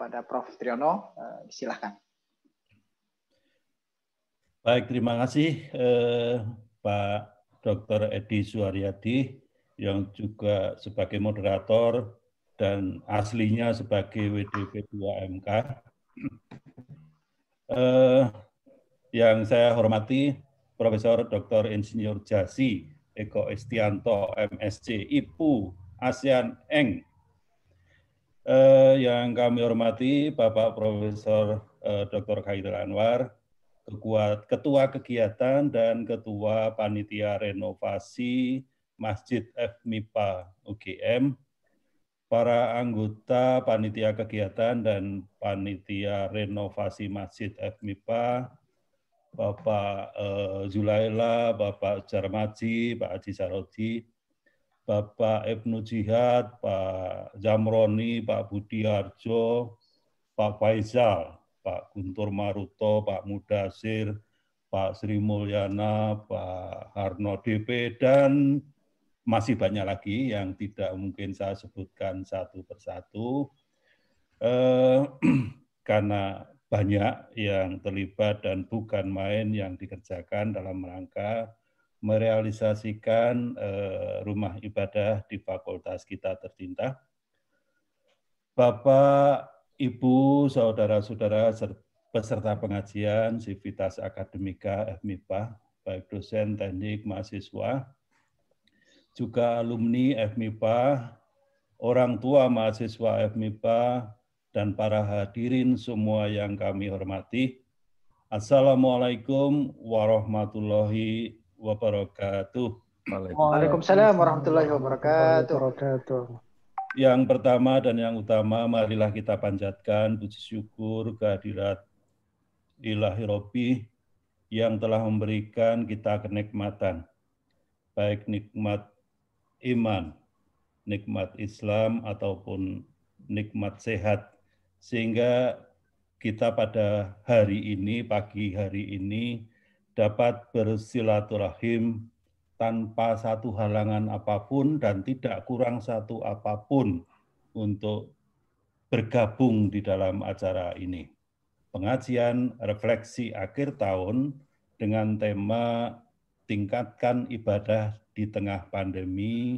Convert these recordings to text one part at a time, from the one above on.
kepada Prof. Triyono. Silakan. Baik, terima kasih Pak Dr. Edi Suharyadi yang juga sebagai moderator dan aslinya sebagai WDP 2MK. Yang saya hormati Profesor Dr. Insinyur Jasi Eko Estianto, MSc, IPU, ASEAN, Eng. Yang kami hormati Bapak Profesor Dr. Khairil Anwar, Ketua Kegiatan dan Ketua Panitia Renovasi Masjid FMIPA UGM, para anggota Panitia Kegiatan dan Panitia Renovasi Masjid FMIPA, Bapak Zulaila, Bapak Jarmaji, Pak Haji Sarodi, Bapak Ibnu Jihad, Pak Jamroni, Pak Budi Harjo, Pak Faisal, Pak Guntur Maruto, Pak Mudasir, Pak Sri Mulyana, Pak Harno DP, dan masih banyak lagi yang tidak mungkin saya sebutkan satu persatu, karena banyak yang terlibat dan bukan main yang dikerjakan dalam rangka merealisasikan rumah ibadah di fakultas kita tercinta. Bapak, Ibu, saudara-saudara peserta pengajian Sivitas Akademika FMIPA, baik dosen, teknik, mahasiswa, juga alumni FMIPA, orang tua mahasiswa FMIPA, dan para hadirin semua yang kami hormati. Assalamualaikum warahmatullahi wabarakatuh. Waalaikumsalam warahmatullahi wabarakatuh. Yang pertama dan yang utama, marilah kita panjatkan puji syukur kehadirat Ilahi Robbi yang telah memberikan kita kenikmatan, baik nikmat iman, nikmat Islam, ataupun nikmat sehat, sehingga kita pada hari ini, pagi hari ini, dapat bersilaturahim tanpa satu halangan apapun dan tidak kurang satu apapun untuk bergabung di dalam acara ini. Pengajian refleksi akhir tahun dengan tema tingkatkan ibadah di tengah pandemi,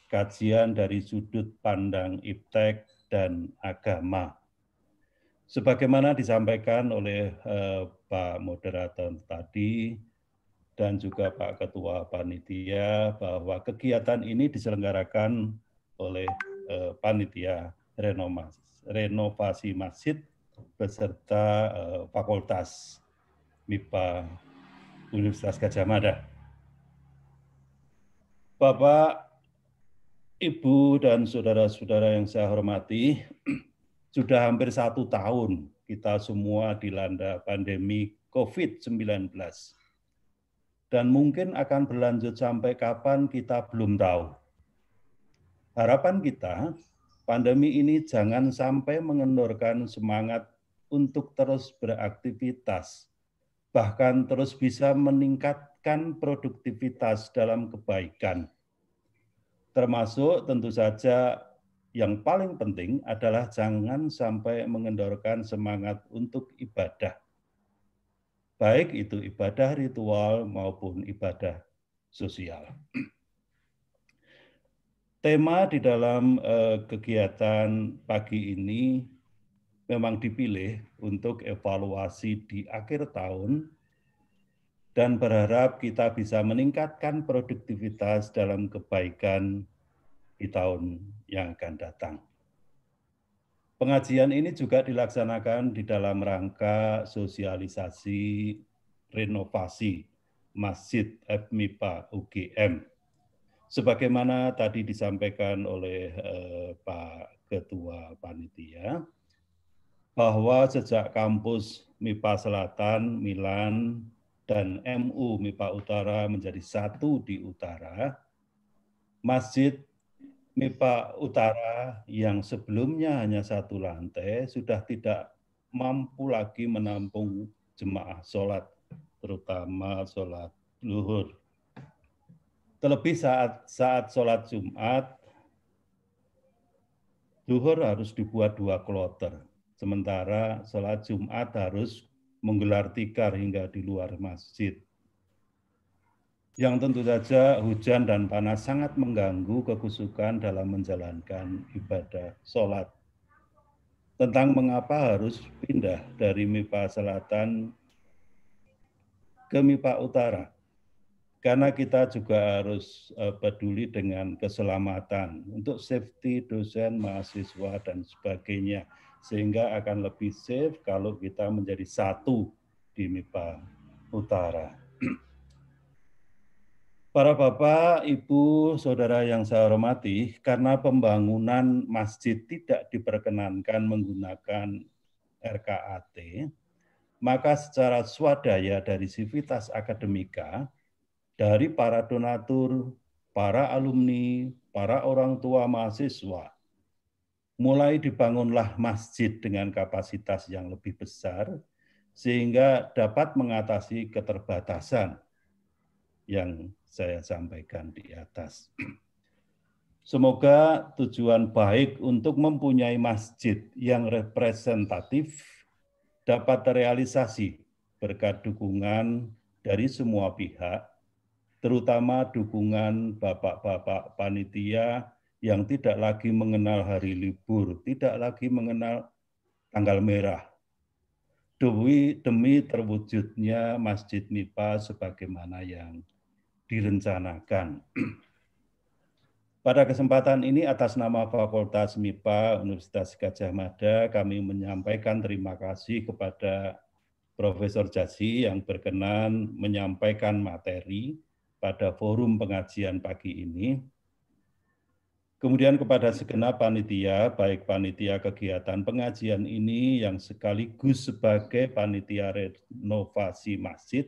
kajian dari sudut pandang iptek dan agama. Sebagaimana disampaikan oleh Pak Moderator tadi dan juga Pak Ketua Panitia, bahwa kegiatan ini diselenggarakan oleh Panitia Renovasi Masjid beserta Fakultas MIPA Universitas Gadjah Mada. Bapak, Ibu, dan saudara-saudara yang saya hormati, sudah hampir 1 tahun kita semua dilanda pandemi COVID-19. Dan mungkin akan berlanjut sampai kapan kita belum tahu. Harapan kita, pandemi ini jangan sampai mengendorkan semangat untuk terus beraktivitas, bahkan terus bisa meningkatkan produktivitas dalam kebaikan. Termasuk tentu saja yang paling penting adalah jangan sampai mengendorkan semangat untuk ibadah. Baik itu ibadah ritual maupun ibadah sosial. Tema di dalam kegiatan pagi ini memang dipilih untuk evaluasi di akhir tahun dan berharap kita bisa meningkatkan produktivitas dalam kebaikan di tahun yang akan datang. Pengajian ini juga dilaksanakan di dalam rangka sosialisasi renovasi Masjid FMIPA UGM. Sebagaimana tadi disampaikan oleh Pak Ketua Panitia, bahwa sejak kampus MIPA Selatan, Milan, dan MU MIPA Utara menjadi satu di utara, Masjid MIPA Utara yang sebelumnya hanya 1 lantai sudah tidak mampu lagi menampung jemaah sholat, terutama sholat zuhur. Terlebih saat sholat Jumat, zuhur harus dibuat 2 kloter. sementara sholat Jumat harus menggelar tikar hingga di luar masjid. Yang tentu saja hujan dan panas sangat mengganggu kekhusyukan dalam menjalankan ibadah sholat. Tentang mengapa harus pindah dari MIPA Selatan ke MIPA Utara. Karena kita juga harus peduli dengan keselamatan untuk safety dosen, mahasiswa, dan sebagainya. Sehingga akan lebih safe kalau kita menjadi satu di MIPA Utara. Para Bapak, Ibu, Saudara yang saya hormati, karena pembangunan masjid tidak diperkenankan menggunakan RKAT, maka secara swadaya dari Civitas Akademika, dari para donatur, para alumni, para orang tua mahasiswa, mulai dibangunlah masjid dengan kapasitas yang lebih besar, sehingga dapat mengatasi keterbatasan yang saya sampaikan di atas. Semoga tujuan baik untuk mempunyai masjid yang representatif dapat terrealisasi berkat dukungan dari semua pihak, terutama dukungan bapak-bapak panitia yang tidak lagi mengenal hari libur, tidak lagi mengenal tanggal merah, demi terwujudnya Masjid MIPA sebagaimana yang direncanakan. Pada kesempatan ini atas nama Fakultas MIPA Universitas Gadjah Mada, kami menyampaikan terima kasih kepada Profesor Jasi yang berkenan menyampaikan materi pada forum pengajian pagi ini. Kemudian kepada segenap panitia, baik panitia kegiatan pengajian ini yang sekaligus sebagai panitia renovasi masjid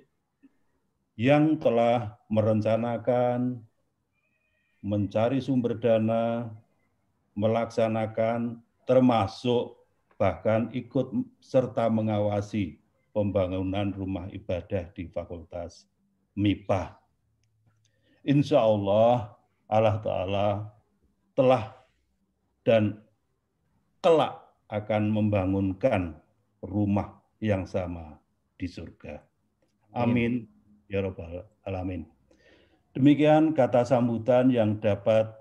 yang telah merencanakan, mencari sumber dana, melaksanakan, termasuk bahkan ikut serta mengawasi pembangunan rumah ibadah di Fakultas MIPA. Insya Allah, Allah Ta'ala telah dan kelak akan membangunkan rumah yang sama di surga. Amin. Ya Rabbal Alamin. Demikian kata sambutan yang dapat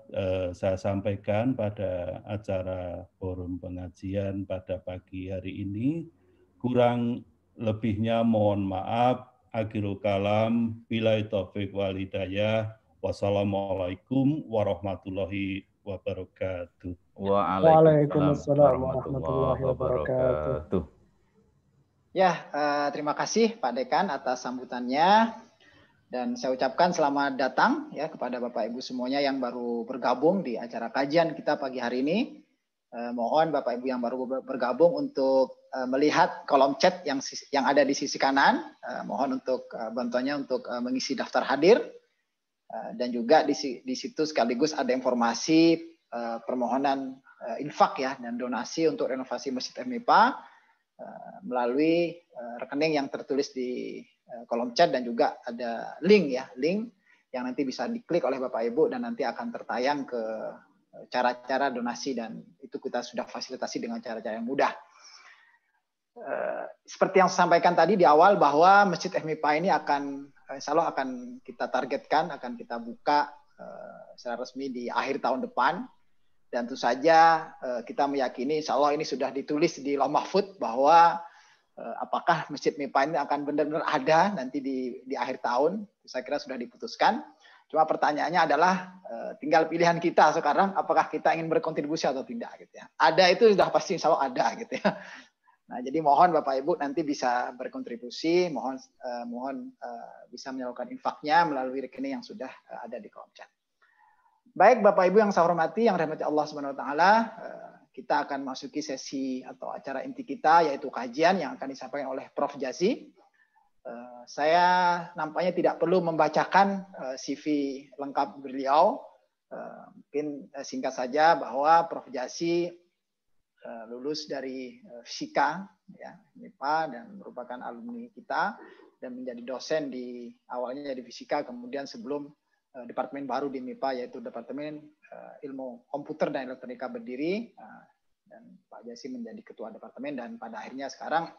saya sampaikan pada acara forum pengajian pada pagi hari ini. Kurang lebihnya mohon maaf. Akhirul kalam. Billahi taufiq wal hidayah. Wassalamualaikum warahmatullahi wabarakatuh. Waalaikumsalam warahmatullahi wabarakatuh. Ya, terima kasih Pak Dekan atas sambutannya. Dan saya ucapkan selamat datang ya kepada Bapak Ibu semuanya yang baru bergabung di acara kajian kita pagi hari ini. Mohon Bapak Ibu yang baru bergabung untuk melihat kolom chat yang ada di sisi kanan. Mohon untuk bantuannya untuk mengisi daftar hadir. Dan juga di situ sekaligus ada informasi permohonan infak ya dan donasi untuk renovasi Masjid MIPA melalui rekening yang tertulis di kolom chat dan juga ada link yang nanti bisa diklik oleh Bapak Ibu dan nanti akan tertayang ke cara-cara donasi dan itu kita sudah fasilitasi dengan cara-cara yang mudah. Seperti yang saya sampaikan tadi di awal bahwa Masjid MIPA ini insya Allah akan kita targetkan, akan kita buka secara resmi di akhir tahun depan. Dan tentu saja kita meyakini insya Allah ini sudah ditulis di Lauh Mahfudz bahwa apakah Masjid MIPA ini akan benar-benar ada nanti di akhir tahun. Saya kira sudah diputuskan. Cuma pertanyaannya adalah tinggal pilihan kita sekarang apakah kita ingin berkontribusi atau tidak gitu ya. Ada itu sudah pasti insya Allah ada gitu ya. Nah, jadi mohon Bapak Ibu nanti bisa berkontribusi, mohon bisa menyalurkan infaknya melalui rekening yang sudah ada di kolom chat. Baik Bapak Ibu yang saya hormati, yang dirahmati Allah Subhanahu wa taala, kita akan masuki sesi atau acara inti kita yaitu kajian yang akan disampaikan oleh Prof. Jasi. Saya nampaknya tidak perlu membacakan CV lengkap beliau. Mungkin singkat saja bahwa Prof. Jasi lulus dari fisika ya, MIPA dan merupakan alumni kita dan menjadi dosen awalnya di fisika kemudian sebelum departemen baru di MIPA yaitu Departemen Ilmu Komputer dan Elektronika berdiri dan Pak Jasi menjadi ketua departemen dan pada akhirnya sekarang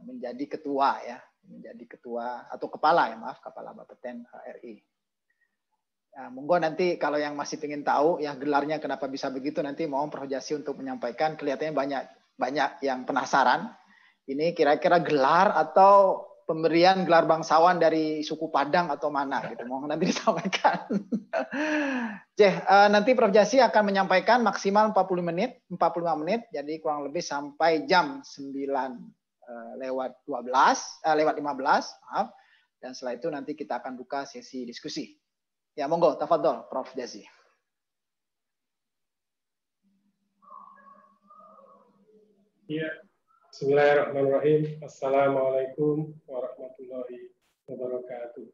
menjadi ketua ya, menjadi ketua atau kepala ya maaf, kepala Bapeten RI. Ya, monggo nanti kalau yang masih ingin tahu ya gelarnya kenapa bisa begitu, nanti mohon Prof Jasi untuk menyampaikan. Kelihatannya banyak yang penasaran. Ini kira-kira gelar atau pemberian gelar bangsawan dari suku Padang atau mana gitu. Mohon nanti disampaikan. Nanti Prof Jasi akan menyampaikan maksimal 45 menit, jadi kurang lebih sampai jam 9 lewat 15, maaf. Dan setelah itu nanti kita akan buka sesi diskusi. Ya, monggo, tafadhol Prof Jasi. Ya, bismillahirrahmanirrahim. Assalamualaikum warahmatullahi wabarakatuh.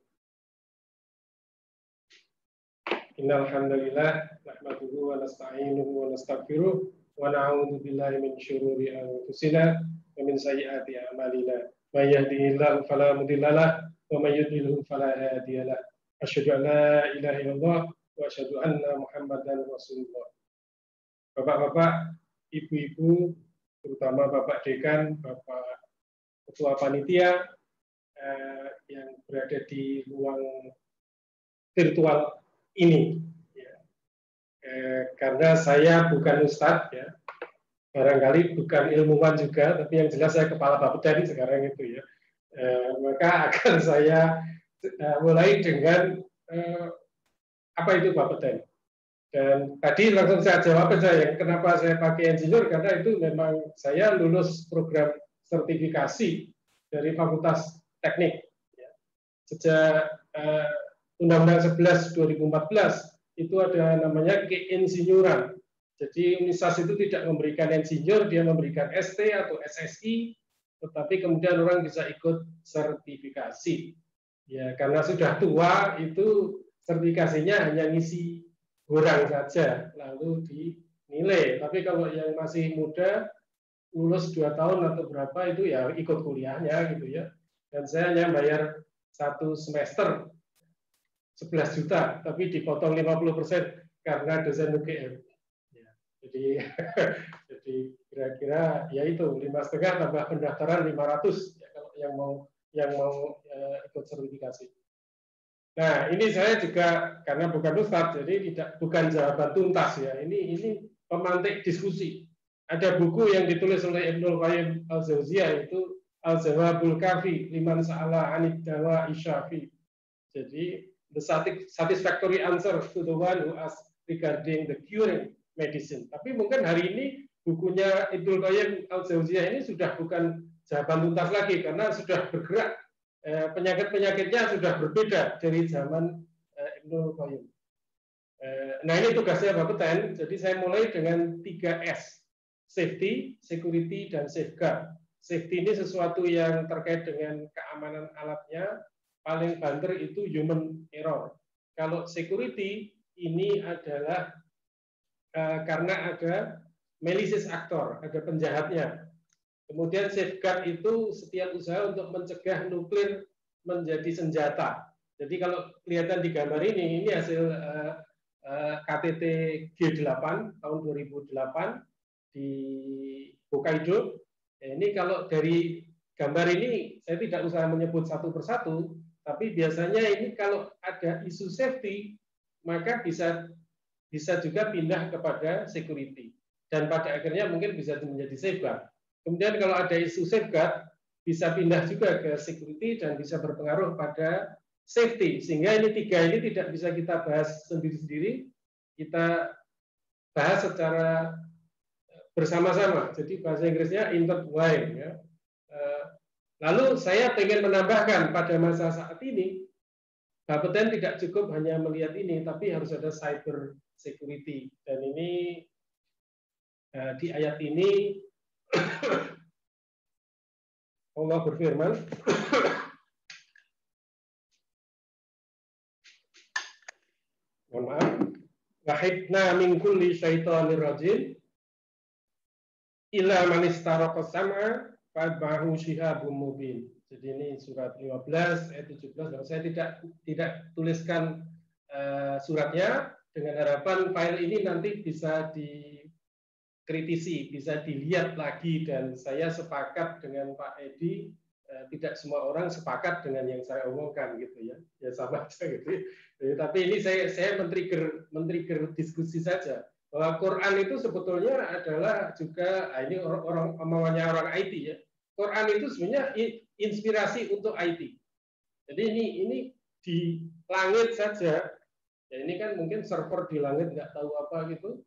Innal hamdalillah nahmaduhu wa nasta'inuhu wa nastaghfiruh wa na'udzu billahi min syururi anfusina wa min sayyiati a'malina. May yahdihillahu fala mudilla lahu wa may yudlilhu fala hadiya lahu. Asyhadu an la ilaha illallah wa asyhadu anna Muhammadan Rasulullah. Bapak-bapak, ibu-ibu, terutama Bapak Dekan, Bapak Ketua Panitia yang berada di ruang virtual ini. Ya. Karena saya bukan ustadz, ya, barangkali bukan ilmuwan juga, tapi yang jelas saya kepala Bapeten sekarang itu ya. Maka akan saya mulai dengan apa itu Bapeten. Dan tadi langsung saya jawab saja, kenapa saya pakai insinyur, karena itu memang saya lulus program sertifikasi dari Fakultas Teknik. Ya. Sejak Undang-Undang 11 2014 itu ada namanya keinsinyuran. Jadi Unisas itu tidak memberikan insinyur, dia memberikan ST atau SSI, tetapi kemudian orang bisa ikut sertifikasi. Ya, karena sudah tua itu sertifikasinya hanya ngisi kurang saja lalu dinilai. Tapi kalau yang masih muda lulus 2 tahun atau berapa itu ya ikut kuliahnya gitu ya. Dan saya hanya bayar 1 semester 11 juta, tapi dipotong 50% karena dosen UGM. Ya, jadi kira-kira ya itu 5,5 tambah pendaftaran 500 ya, kalau yang mau ikut sertifikasi. Nah, ini saya juga karena bukan ustadz, jadi bukan jawaban tuntas ya. Ini pemantik diskusi. Ada buku yang ditulis oleh Ibnul Qayyim al-Jauziyah itu Al-Jawabul Kafi liman sa'ala 'anid dawa isyafi. Jadi the satisfactory answer to the one who asks regarding the curing medicine. Tapi mungkin hari ini bukunya Ibnul Qayyim al-Jauziyah ini sudah bukan jawaban tuntas lagi karena sudah bergerak. Penyakit-penyakitnya sudah berbeda dari zaman Ibnul Qayyim. Nah, ini tugasnya Bapeten. Jadi saya mulai dengan 3S. Safety, security, dan safeguard. Safety ini sesuatu yang terkait dengan keamanan alatnya. Paling banter itu human error. Kalau security ini adalah karena ada malicious actor, ada penjahatnya. Kemudian safeguard itu setiap usaha untuk mencegah nuklir menjadi senjata. Jadi kalau kelihatan di gambar ini hasil KTT G8 tahun 2008 di Hokkaido. Ini kalau dari gambar ini saya tidak usah menyebut satu persatu, tapi biasanya ini kalau ada isu safety maka bisa juga pindah kepada security dan pada akhirnya mungkin bisa menjadi safeguard. Kemudian kalau ada isu safeguard, bisa pindah juga ke security dan bisa berpengaruh pada safety. Sehingga ini 3 ini tidak bisa kita bahas sendiri-sendiri, kita bahas secara bersama-sama. Jadi bahasa Inggrisnya intertwined. Ya. Lalu saya ingin menambahkan pada masa saat ini, Bapeten tidak cukup hanya melihat ini, tapi harus ada cyber security. Dan ini di ayat ini Allah berfirman, mohon maaf, wahidna min kulli syaitonir rajim illa man istaraqa sam'a fa'atba'ahu shihabun mubin. Jadi ini surat 15 ayat 17. Saya tidak tuliskan suratnya dengan harapan file ini nanti bisa kritisi, bisa dilihat lagi, dan saya sepakat dengan Pak Edi, tidak semua orang sepakat dengan yang saya omongkan gitu ya, ya sama aja gitu. Tapi ini saya men-trigger diskusi saja bahwa Quran itu sebetulnya adalah juga ini omongannya orang IT ya. Quran itu sebenarnya inspirasi untuk IT. Jadi ini di langit saja. Ya ini kan mungkin server di langit nggak tahu apa gitu.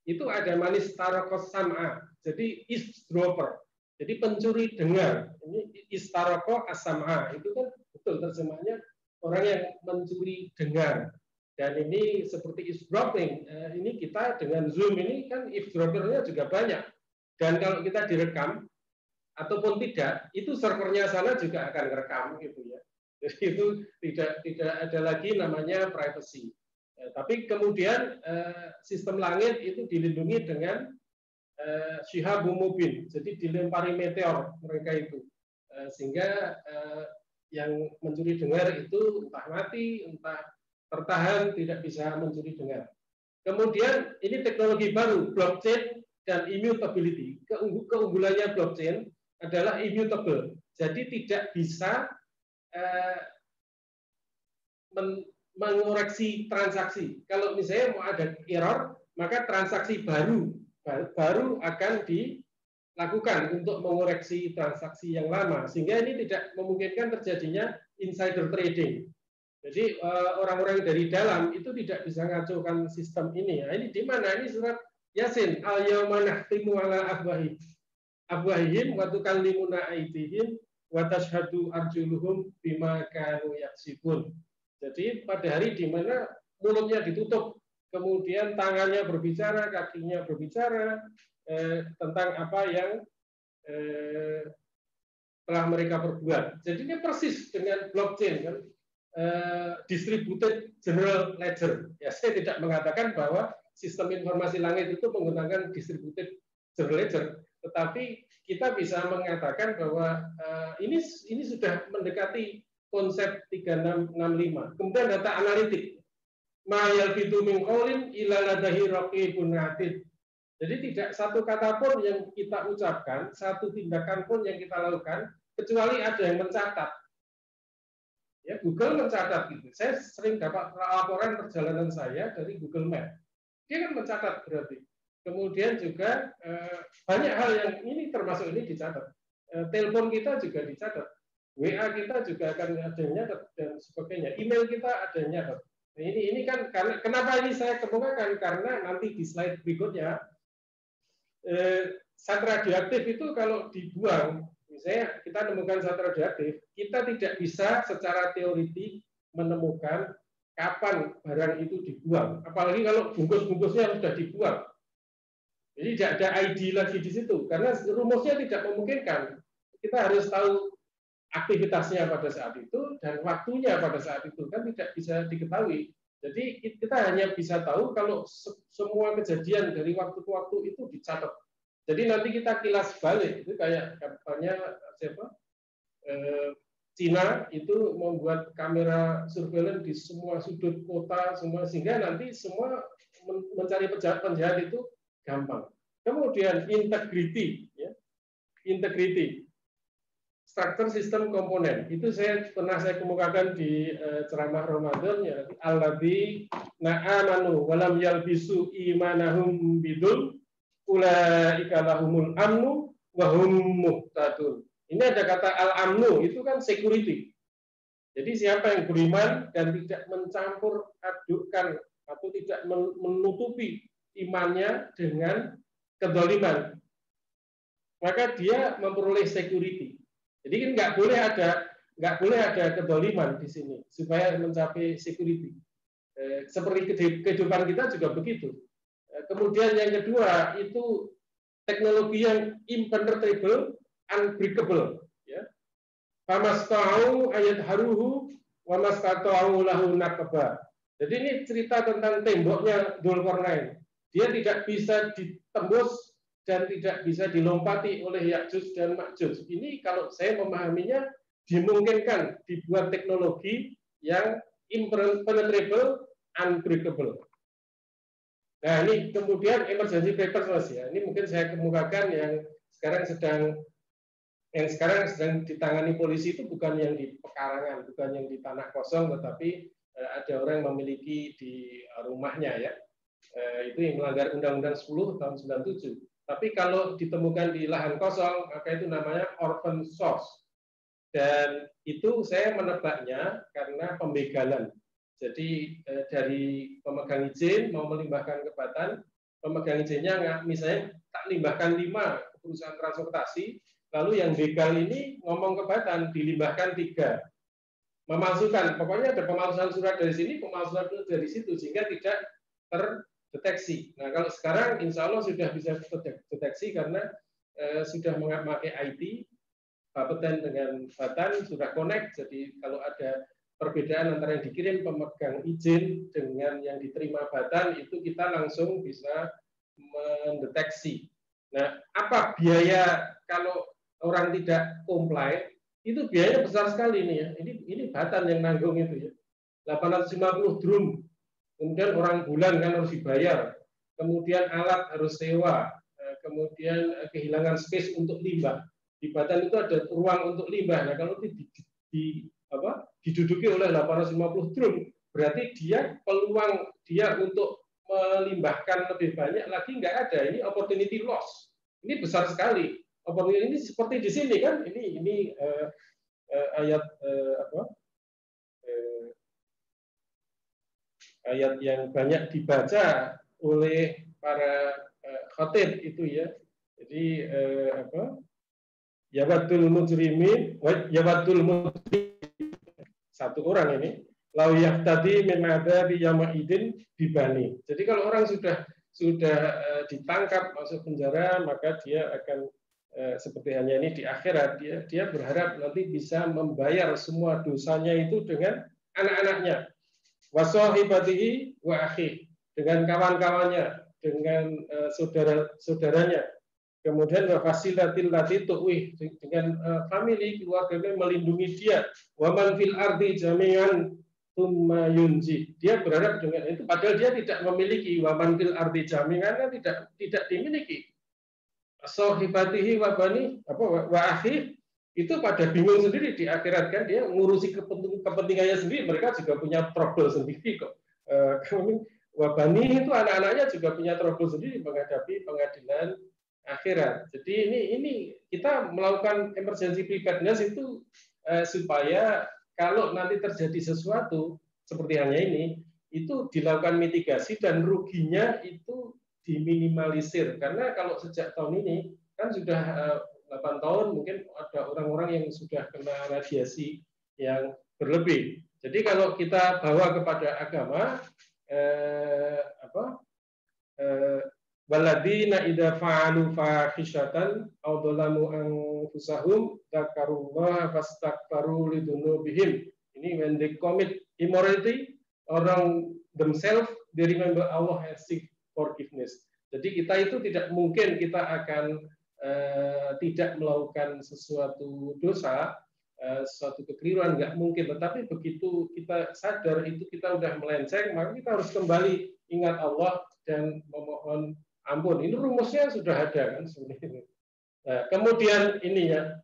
Itu ada manis tarokos sam'a, jadi eavesdropper, jadi pencuri dengar. Ini istaroko as-sam'a, itu kan betul terjemahnya orang yang mencuri dengar. Dan ini seperti eavesdropping, ini kita dengan Zoom ini kan eavesdroppernya juga banyak. Dan kalau kita direkam ataupun tidak, itu servernya sana juga akan rekam gitu ya. Jadi itu tidak ada lagi namanya privacy. Tapi kemudian sistem langit itu dilindungi dengan Shihabun Mubin, jadi dilempari meteor mereka itu, sehingga yang mencuri dengar itu entah mati, entah tertahan, tidak bisa mencuri dengar. Kemudian ini teknologi baru, blockchain dan immutability. Keunggulannya blockchain adalah immutable, jadi tidak bisa mengoreksi transaksi. Kalau misalnya mau ada error, maka transaksi baru akan dilakukan untuk mengoreksi transaksi yang lama, sehingga ini tidak memungkinkan terjadinya insider trading. Jadi orang-orang dari dalam itu tidak bisa ngacaukan sistem ini. Nah, ini di mana? Ini surat Yasin, al-yauma nakhtimu ala afwahihim wa tukallimuna aydihim wa tashhadu arjuluhum bima kanu yaksibun. Jadi pada hari di mana mulutnya ditutup, kemudian tangannya berbicara, kakinya berbicara tentang apa yang telah mereka perbuat. Jadi ini persis dengan blockchain, kan? Distributed General Ledger. Ya, saya tidak mengatakan bahwa sistem informasi langit itu menggunakan Distributed General Ledger, tetapi kita bisa mengatakan bahwa ini sudah mendekati konsep 3665. Kemudian data analitik. Ma yalfidu min qaulin illa ladaihi raqibun atid. Jadi tidak satu kata pun yang kita ucapkan, satu tindakan pun yang kita lakukan, kecuali ada yang mencatat. Ya, Google mencatat gitu. Saya sering dapat laporan perjalanan saya dari Google Map. Dia kan mencatat berarti. Kemudian juga banyak hal yang ini termasuk ini dicatat. Telepon kita juga dicatat. WA kita juga akan ada yang nyatet dan sebagainya. Email kita ada yang nyatet. Nah, ini kan karena kenapa ini saya kemukakan, karena nanti di slide berikutnya zat radioaktif itu kalau dibuang, misalnya kita menemukan zat radioaktif, kita tidak bisa secara teoritik menemukan kapan barang itu dibuang. Apalagi kalau bungkus-bungkusnya sudah dibuang. Jadi tidak ada ID lagi di situ, karena rumusnya tidak memungkinkan. Kita harus tahu aktivitasnya pada saat itu dan waktunya pada saat itu, kan tidak bisa diketahui. Jadi kita hanya bisa tahu kalau semua kejadian dari waktu ke waktu itu dicatat. Jadi nanti kita kilas balik, itu kayak kampanye siapa? Cina itu membuat kamera surveillance di semua sudut kota semua, sehingga nanti semua mencari penjahat itu gampang. Kemudian integrity, ya. Integrity. Struktur sistem komponen itu pernah saya kemukakan di ceramah Ramadan, ya, alladzi na'amanu walam yalbisu imanahum bidul ulaika lahumul amnu wa hum muhtadun. Ini ada kata al-amnu, itu kan security. Jadi siapa yang beriman dan tidak mencampur adukkan atau tidak menutupi imannya dengan kedoliman, maka dia memperoleh security. Jadi kan nggak boleh ada kedoliman di sini supaya mencapai security. Seperti kehidupan kita juga begitu. Kemudian yang kedua itu teknologi yang impenetrable, unbreakable. Ya. Famasta'u ayat haruhu, wamasta'u lahu nakaba. Jadi ini cerita tentang temboknya Dzulqarnain. Dia tidak bisa ditembus dan tidak bisa dilompati oleh Ya'juj dan Ma'juj. Ini kalau saya memahaminya dimungkinkan dibuat teknologi yang impenetrable, unbreakable. Nah, ini kemudian emergency papers, Mas, ya. Ini mungkin saya kemukakan yang sekarang sedang ditangani polisi itu bukan yang di pekarangan, bukan yang di tanah kosong, tetapi ada orang yang memiliki di rumahnya, ya. Itu yang melanggar Undang-Undang 10 tahun 97. Tapi kalau ditemukan di lahan kosong, maka itu namanya orphan source. Dan itu saya menebaknya karena pembegalan. Jadi dari pemegang izin mau melimbahkan ke Batan, pemegang izinnya misalnya tak limbahkan 5 ke perusahaan transportasi, lalu yang begal ini ngomong ke Batan dilimbahkan 3. Memalsukan, pokoknya ada pemalsuan surat dari sini, pemalsuan dari situ, sehingga tidak terdeteksi. Nah, kalau sekarang insya Allah sudah bisa terdeteksi karena sudah memakai IT, Bapeten dengan Batan sudah connect, jadi kalau ada perbedaan antara yang dikirim pemegang izin dengan yang diterima Batan, itu kita langsung bisa mendeteksi. Nah, apa biaya kalau orang tidak comply? Itu biayanya besar sekali nih, ya. Ini Batan yang nanggung itu, ya. 850 drum. Kemudian orang bulan kan harus dibayar. Kemudian alat harus sewa. Kemudian kehilangan space untuk limbah. Di Batan itu ada ruang untuk limbah. Nah, kalau diduduki oleh 850 drum, berarti peluang dia untuk melimbahkan lebih banyak lagi nggak ada. Ini opportunity loss. Ini besar sekali. Opportunity ini seperti di sini kan. Ini ayat ayat yang banyak dibaca oleh para khatib itu, ya. Jadi yawadul mujrimin satu orang ini lau yahtadi min adabi yaumaidin bibani. Jadi kalau orang sudah ditangkap masuk penjara, maka dia akan seperti hanya ini di akhirat, dia berharap nanti bisa membayar semua dosanya itu dengan anak-anaknya, wasahibatihi wa akhi, dengan kawan-kawannya, dengan saudara-saudaranya. Kemudian wafasilatil lati tu'wih, dengan family, keluarganya melindungi dia. Waman fil ardi jami'an tsumma yunji. Dia berharap dengan itu, padahal dia tidak memiliki. Waman fil ardi jami'an tidak dimiliki. Sahibatihi wa bani wa akhi, itu pada bingung sendiri di akhirat kan, dia ngurusi kepentingannya sendiri, mereka juga punya trouble sendiri kok. Wabani itu anak-anaknya juga punya trouble sendiri menghadapi pengadilan akhirat. Jadi ini kita melakukan emergency preparedness itu supaya kalau nanti terjadi sesuatu seperti hanya ini, itu dilakukan mitigasi dan ruginya itu diminimalisir. Karena kalau sejak tahun ini kan sudah 8 tahun, mungkin ada orang-orang yang sudah kena radiasi yang berlebih. Jadi kalau kita bawa kepada agama, waladina idza fa'alu fahisyatan aw dzalamu anfusahum dzakarullaha fastaghfaru lidzunubihim. Ini when they commit immorality, orang themselves, they remember Allah and seek forgiveness. Jadi kita itu tidak mungkin kita akan tidak melakukan sesuatu dosa, suatu kekeliruan, nggak mungkin. Tetapi begitu kita sadar itu kita udah melenceng, maka kita harus kembali ingat Allah dan memohon ampun. Ini rumusnya sudah ada kan sebenarnya. Nah, kemudian ini ya,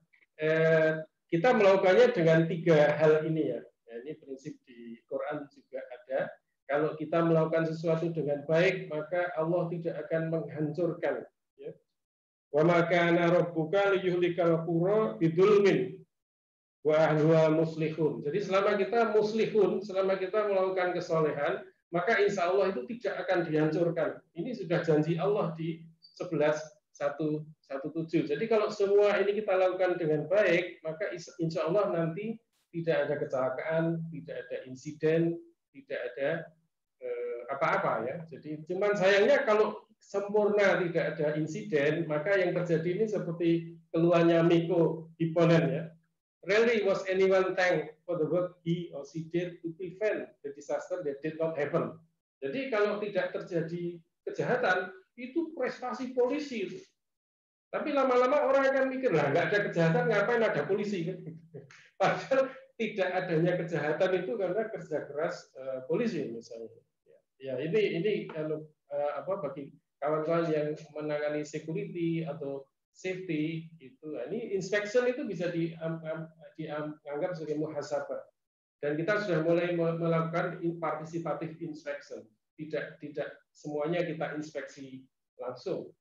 kita melakukannya dengan 3 hal ini ya. Ini prinsip di Quran juga ada. Kalau kita melakukan sesuatu dengan baik, maka Allah tidak akan menghancurkan. Ya. Wa ma kana rabbuka liyuhlikal qura bidzulmin wa ahluha muslihun. Jadi selama kita muslihun, selama kita melakukan kesolehan, maka insya Allah itu tidak akan dihancurkan. Ini sudah janji Allah di 11:117. Jadi kalau semua ini kita lakukan dengan baik, maka insya Allah nanti tidak ada kecelakaan, tidak ada insiden, tidak ada apa-apa ya. Jadi cuman sayangnya kalau sempurna tidak ada insiden, maka yang terjadi ini seperti keluarnya Miko Hipponen ya. Rarely was anyone thanked for the work he or she did to prevent the disaster that did not happen. Jadi kalau tidak terjadi kejahatan, itu prestasi polisi. Tapi lama-lama orang akan mikir, lah nggak ada kejahatan, ngapain ada polisi? Padahal tidak adanya kejahatan itu karena kerja keras polisi misalnya. Ya ini bagi kawan-kawan yang menangani security atau safety itu, ini inspection itu bisa dianggap sebagai muhasabah. Dan kita sudah mulai melakukan participative inspection. Tidak semuanya kita inspeksi langsung.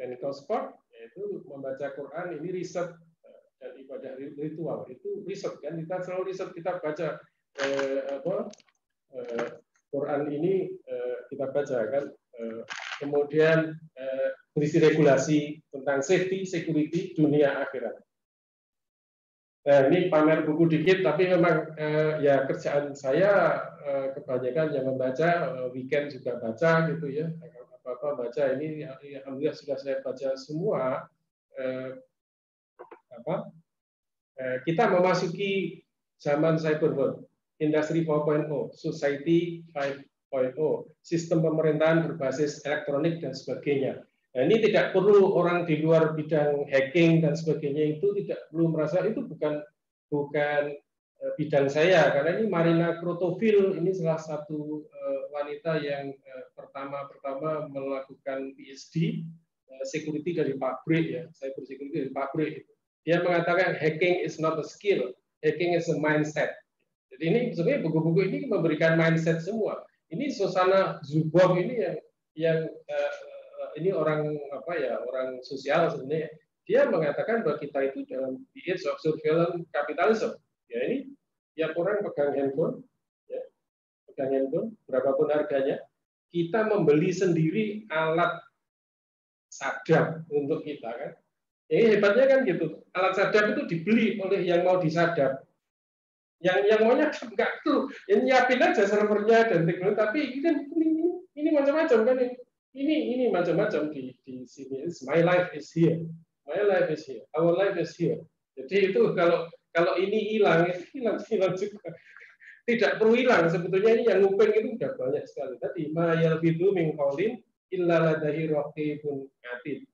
Technical sport yaitu membaca Quran, ini riset dan ibadah ritual itu riset kan, kita selalu riset, kita baca Quran ini kita baca kan, kemudian berisi regulasi tentang safety, security, dunia akhirat. Nah, ini pamer buku dikit, tapi memang ya kerjaan saya kebanyakan yang membaca, weekend juga baca gitu ya, apa-apa baca. Ini alhamdulillah sudah saya baca semua. Kita memasuki zaman cyber world, industri 4.0, society 5.0, sistem pemerintahan berbasis elektronik dan sebagainya. Nah, ini tidak perlu orang di luar bidang hacking dan sebagainya itu tidak perlu merasa itu bukan bidang saya, karena ini Marina Krotovil ini salah satu wanita yang pertama melakukan PhD security dari pabrik ya, cyber security dari pabrik. Dia mengatakan hacking is not a skill, hacking is a mindset. Jadi ini sebenarnya buku-buku ini memberikan mindset semua. Ini Shoshana Zuboff ini yang ini orang orang sosial sebenarnya. Dia mengatakan bahwa kita itu dalam the age of surveillance capitalism. Ya, ini tiap orang pegang handphone, ya, pegang handphone berapapun harganya. Kita membeli sendiri alat sadap untuk kita kan. Ini hebatnya kan gitu. Alat sadap itu dibeli oleh yang mau disadap. Yang maunya enggak tuh, yang nyiapin aja servernya dan teknologi. Tapi ini macam-macam kan ini. Ini macam-macam di sini. My life is here. My life is here. Our life is here. Jadi itu kalau ini hilang juga. Tidak perlu hilang. Sebetulnya ini yang nguping itu sudah banyak sekali. Tadi ma yalbidu min qaulin illa ladaihi raqibun atid.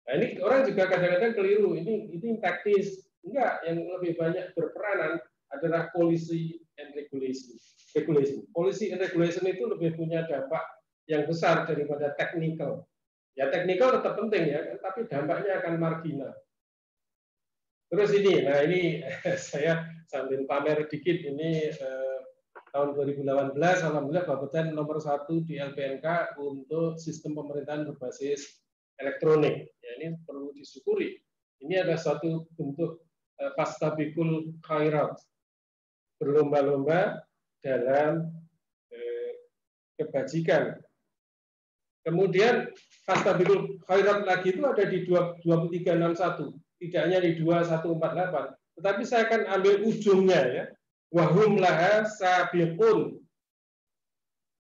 Nah, ini orang juga kadang-kadang keliru. Ini taktis. Enggak, yang lebih banyak berperanan adalah policy and regulation. Policy and regulation itu lebih punya dampak yang besar daripada technical. Ya technical tetap penting ya, tapi dampaknya akan marginal. Terus ini, nah ini saya sambil pamer dikit ini tahun 2018 alhamdulillah Bapeten nomor 1 di LPNK untuk sistem pemerintahan berbasis elektronik. Ya, ini perlu disyukuri. Ini ada suatu bentuk fastabiqul khairat, berlomba-lomba dalam kebajikan. Kemudian fastabiqul khairat lagi itu ada di 2361, tidak hanya di 2148. Tetapi saya akan ambil ujungnya ya. Wahum laha sabiqun.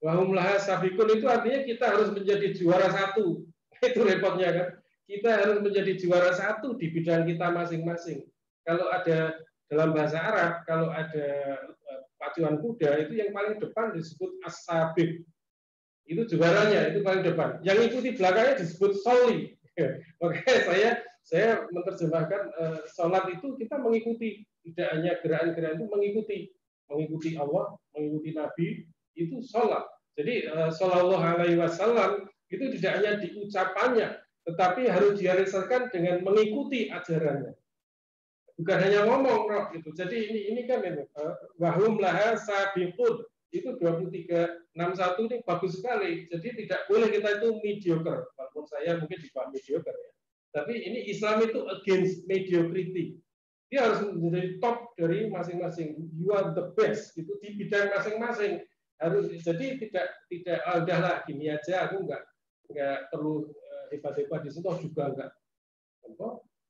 Wahum laha sabiqun itu artinya kita harus menjadi juara satu. Itu repotnya kan. Kita harus menjadi juara satu di bidang kita masing-masing. Kalau ada dalam bahasa Arab, kalau ada pacuan kuda itu yang paling depan disebut as-sabiq. Itu juaranya, itu paling depan. Yang ikuti belakangnya disebut soli. Makanya saya menerjemahkan sholat itu kita mengikuti, tidak hanya gerakan-gerakan itu mengikuti Allah, mengikuti Nabi, itu sholat. Jadi Shallallahu Alaihi Wasallam itu tidak hanya diucapannya, tetapi harus direalisasikan dengan mengikuti ajarannya. Bukan hanya ngomong, roh gitu. Jadi ini kan ini wahum laha sabiqun. Itu 2361 ini bagus sekali. Jadi tidak boleh kita itu mediocre. Walaupun saya mungkin di bawah mediocre ya. Tapi ini Islam itu against mediocrity. Dia harus menjadi top dari masing-masing. You are the best. Itu di bidang masing-masing. Harus jadi tidak udahlah gini aja. Aku nggak perlu hebat-hebat di situ juga nggak.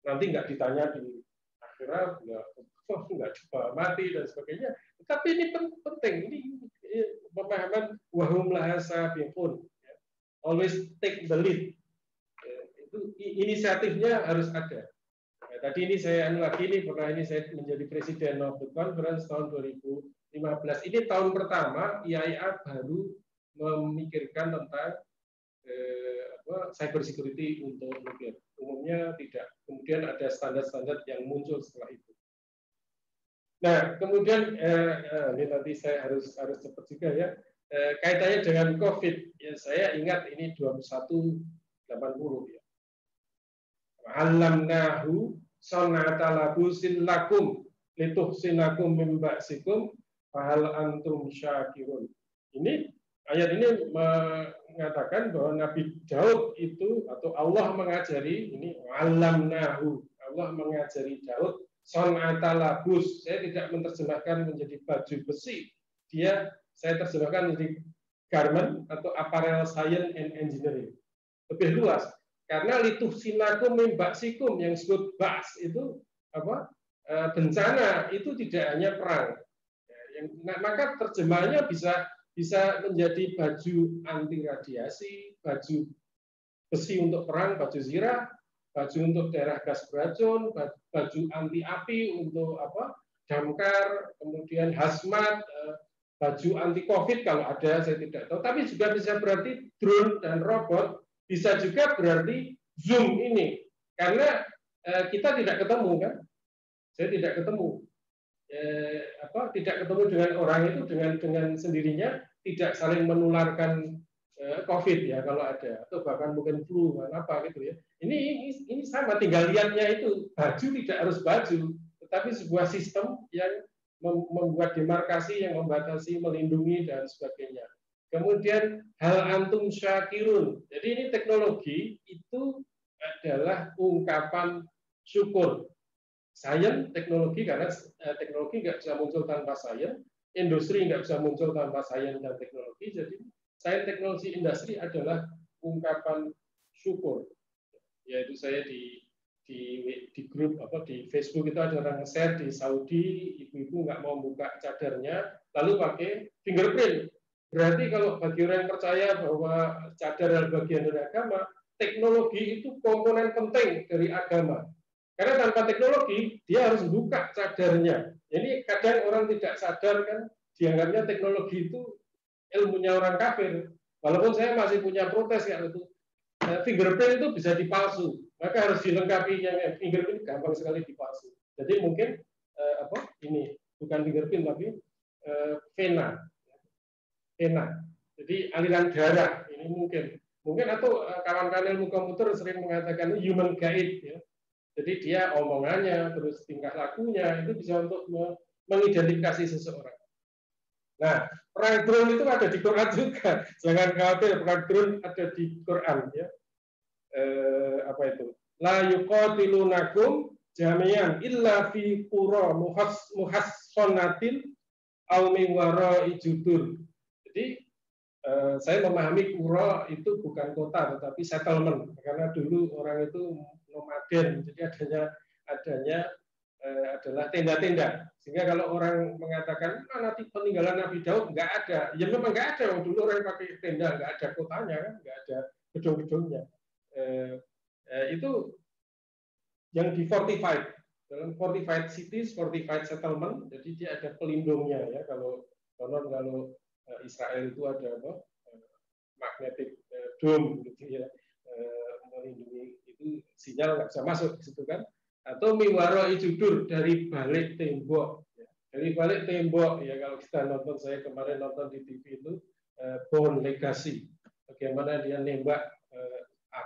Nanti nggak ditanya di akhirat, nggak coba mati dan sebagainya. Tapi ini penting. Ini pemahaman wahum laha sabiqun. Always take the lead. Itu inisiatifnya harus ada. Nah, tadi ini saya lagi ini pernah ini saya menjadi presiden of the conference tahun 2015. Ini tahun pertama IAIA baru memikirkan tentang cyber security untuk nuklir. Umumnya tidak. Kemudian ada standar-standar yang muncul setelah itu. Nah, kemudian ini nanti saya harus cepat juga ya. kaitannya dengan COVID, ya saya ingat ini 2180 ya. Alamnahu sonata labusin lakum lituhsinakum min ba'sikum fahal antum syakirun. Ini ayat ini mengatakan bahwa Nabi Daud itu atau Allah mengajari ini alamnahu, Allah mengajari Daud sonata labus. Saya tidak menerjemahkan menjadi baju besi. Saya terjemahkan menjadi garment atau apparel science and engineering. Lebih luas. Karena lituhsinakum min ba'sikum yang disebut ba's itu apa? Bencana itu tidak hanya perang. Maka terjemahannya bisa menjadi baju anti radiasi, baju besi untuk perang, baju zirah, baju untuk daerah gas beracun, baju anti api untuk apa? Damkar, kemudian hazmat, baju anti COVID kalau ada, saya tidak tahu. Tapi juga bisa berarti drone dan robot. Bisa juga berarti Zoom ini, karena kita tidak ketemu kan, saya tidak ketemu, tidak ketemu dengan orang itu dengan sendirinya, tidak saling menularkan COVID ya kalau ada, atau bahkan mungkin flu apa gitu ya. Ini sama, tinggal lihatnya itu baju tidak harus baju, tetapi sebuah sistem yang membuat demarkasi yang membatasi, melindungi dan sebagainya. Kemudian hal antum syakirun. Jadi ini teknologi itu adalah ungkapan syukur. Sains, teknologi, karena teknologi nggak bisa muncul tanpa sains, industri nggak bisa muncul tanpa sains dan teknologi. Jadi sains, teknologi, industri adalah ungkapan syukur. Yaitu saya di grup di Facebook itu ada orang share di Saudi, ibu-ibu nggak mau buka cadarnya, lalu pakai fingerprint. Berarti kalau bagi orang yang percaya bahwa cadar adalah bagian dari agama, teknologi itu komponen penting dari agama. Karena tanpa teknologi, dia harus buka cadarnya. Ini kadang orang tidak sadar kan, dianggapnya teknologi itu ilmunya orang kafir. Walaupun saya masih punya protes ya itu, fingerprint itu bisa dipalsu, maka harus dilengkapi yang fingerprint gampang sekali dipalsu. Jadi mungkin ini bukan fingerprint tapi vena. Jadi aliran darah ini mungkin atau kawan-kawan ilmu komputer sering mengatakan human guide ya. Jadi dia omongannya terus tingkah lakunya itu bisa untuk mengidentifikasi seseorang. Nah, perang drone itu ada di Quran juga. Jangan khawatir, perang drone ada di Quran ya. Apa itu? La yuqatilunakum jami'an illa fi qura muhassanatin aw min wara'i judur. Jadi saya memahami Kuro itu bukan kota tetapi settlement, karena dulu orang itu nomaden, jadi adanya adalah tenda-tenda. Sehingga kalau orang mengatakan nanti peninggalan Nabi Daud nggak ada, ya memang nggak ada. Dulu orang pakai tenda, nggak ada kotanya kan, nggak ada gedung-gedungnya. Itu yang di fortified, dalam fortified cities, fortified settlement, jadi dia ada pelindungnya ya. Kalau Israel itu ada magnetic dome gitu ya, melindungi itu sinyal nggak bisa masuk ke situ kan, atau miwaro ijudur dari balik tembok ya. Dari balik tembok ya, kalau kita nonton, saya kemarin nonton di TV itu Born Legacy, bagaimana dia nembak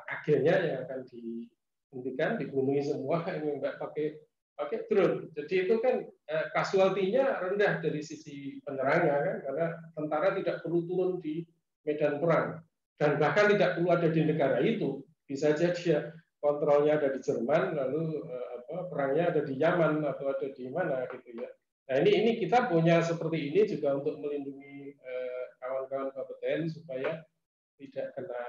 agennya yang akan dihentikan, dibunuhi semua yang nggak pakai drone. Jadi itu kan casualty-nya rendah dari sisi penyerangnya kan, karena tentara tidak perlu turun di medan perang dan bahkan tidak perlu ada di negara itu, bisa saja kontrolnya ada di Jerman, lalu perangnya ada di Yaman atau ada di mana gitu ya. Nah ini kita punya seperti ini juga untuk melindungi kawan-kawan kompeten supaya tidak kena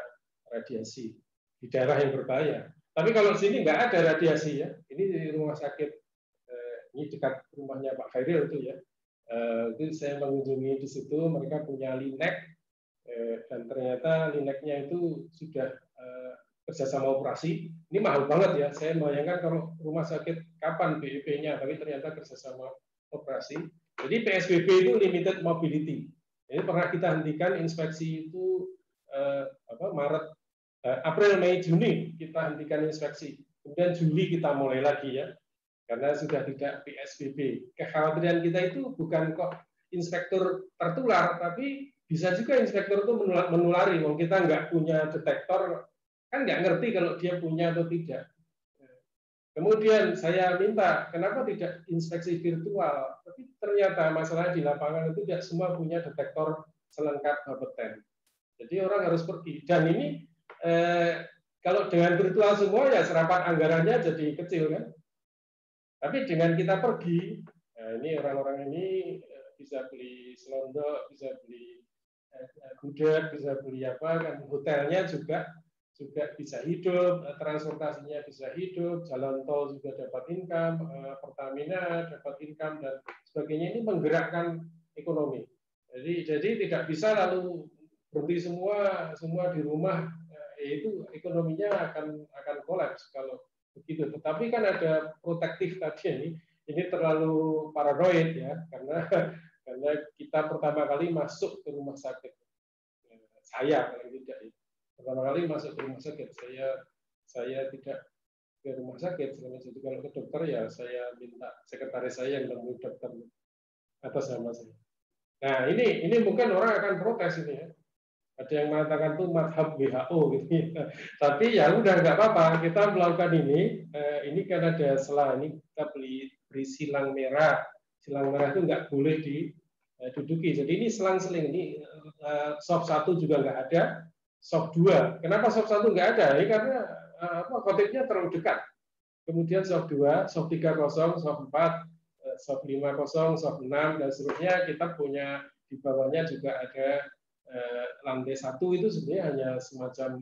radiasi di daerah yang berbahaya. Tapi kalau sini nggak ada radiasi ya. Ini di rumah sakit ini dekat rumahnya Pak Khairil itu ya. Itu saya mengunjungi di situ, mereka punya linek dan ternyata lineknya itu sudah kerjasama operasi. Ini mahal banget ya. Saya bayangkan kalau rumah sakit kapan BEP-nya, tapi ternyata kerjasama operasi. Jadi PSBB itu limited mobility. Ini pernah kita hentikan inspeksi itu Maret. April, Mei, Juni kita hentikan inspeksi. Kemudian Juli kita mulai lagi ya, karena sudah tidak PSBB. Kekhawatiran kita itu bukan kok inspektur tertular, tapi bisa juga inspektor itu menulari. Kalau kita nggak punya detektor, kan nggak ngerti kalau dia punya atau tidak. Kemudian saya minta, kenapa tidak inspeksi virtual? Tapi ternyata masalah di lapangan itu tidak semua punya detektor selengkap Bapeten. Jadi orang harus pergi. Dan ini kalau dengan virtual semua ya serapan anggarannya jadi kecil kan. Tapi dengan kita pergi, nah ini orang-orang ini bisa beli selondok, bisa beli gudeg, bisa beli apa kan, hotelnya juga bisa hidup, transportasinya bisa hidup, jalan tol juga dapat income, Pertamina dapat income dan sebagainya. Ini menggerakkan ekonomi. Jadi tidak bisa lalu berhenti semua di rumah, itu ekonominya akan kolaps kalau begitu. Tetapi kan ada protektif tadi ini terlalu paranoid ya, karena kita pertama kali masuk ke rumah sakit. Saya paling tidak ya. Pertama kali masuk ke rumah sakit, saya tidak ke rumah sakit. Jadi kalau ke dokter ya saya minta sekretaris saya yang menemui dokter atas nama saya. Nah ini mungkin orang akan protes ini ya. Ada yang mengatakan tuh madhab WHO gitu ya. Tapi ya udah nggak apa-apa, kita melakukan ini. Ini kan ada selang, ini kita beri silang merah. Silang merah itu nggak boleh diduduki. Jadi ini selang-seling. Ini soft 1 juga nggak ada, soft 2. Kenapa soft 1 nggak ada? Ini karena khotibnya terlalu dekat. Kemudian soft 2, soft 3 kosong, soft 4, soft 5 kosong, soft 6 dan seterusnya. Kita punya di bawahnya juga ada lantai 1 itu sebenarnya hanya semacam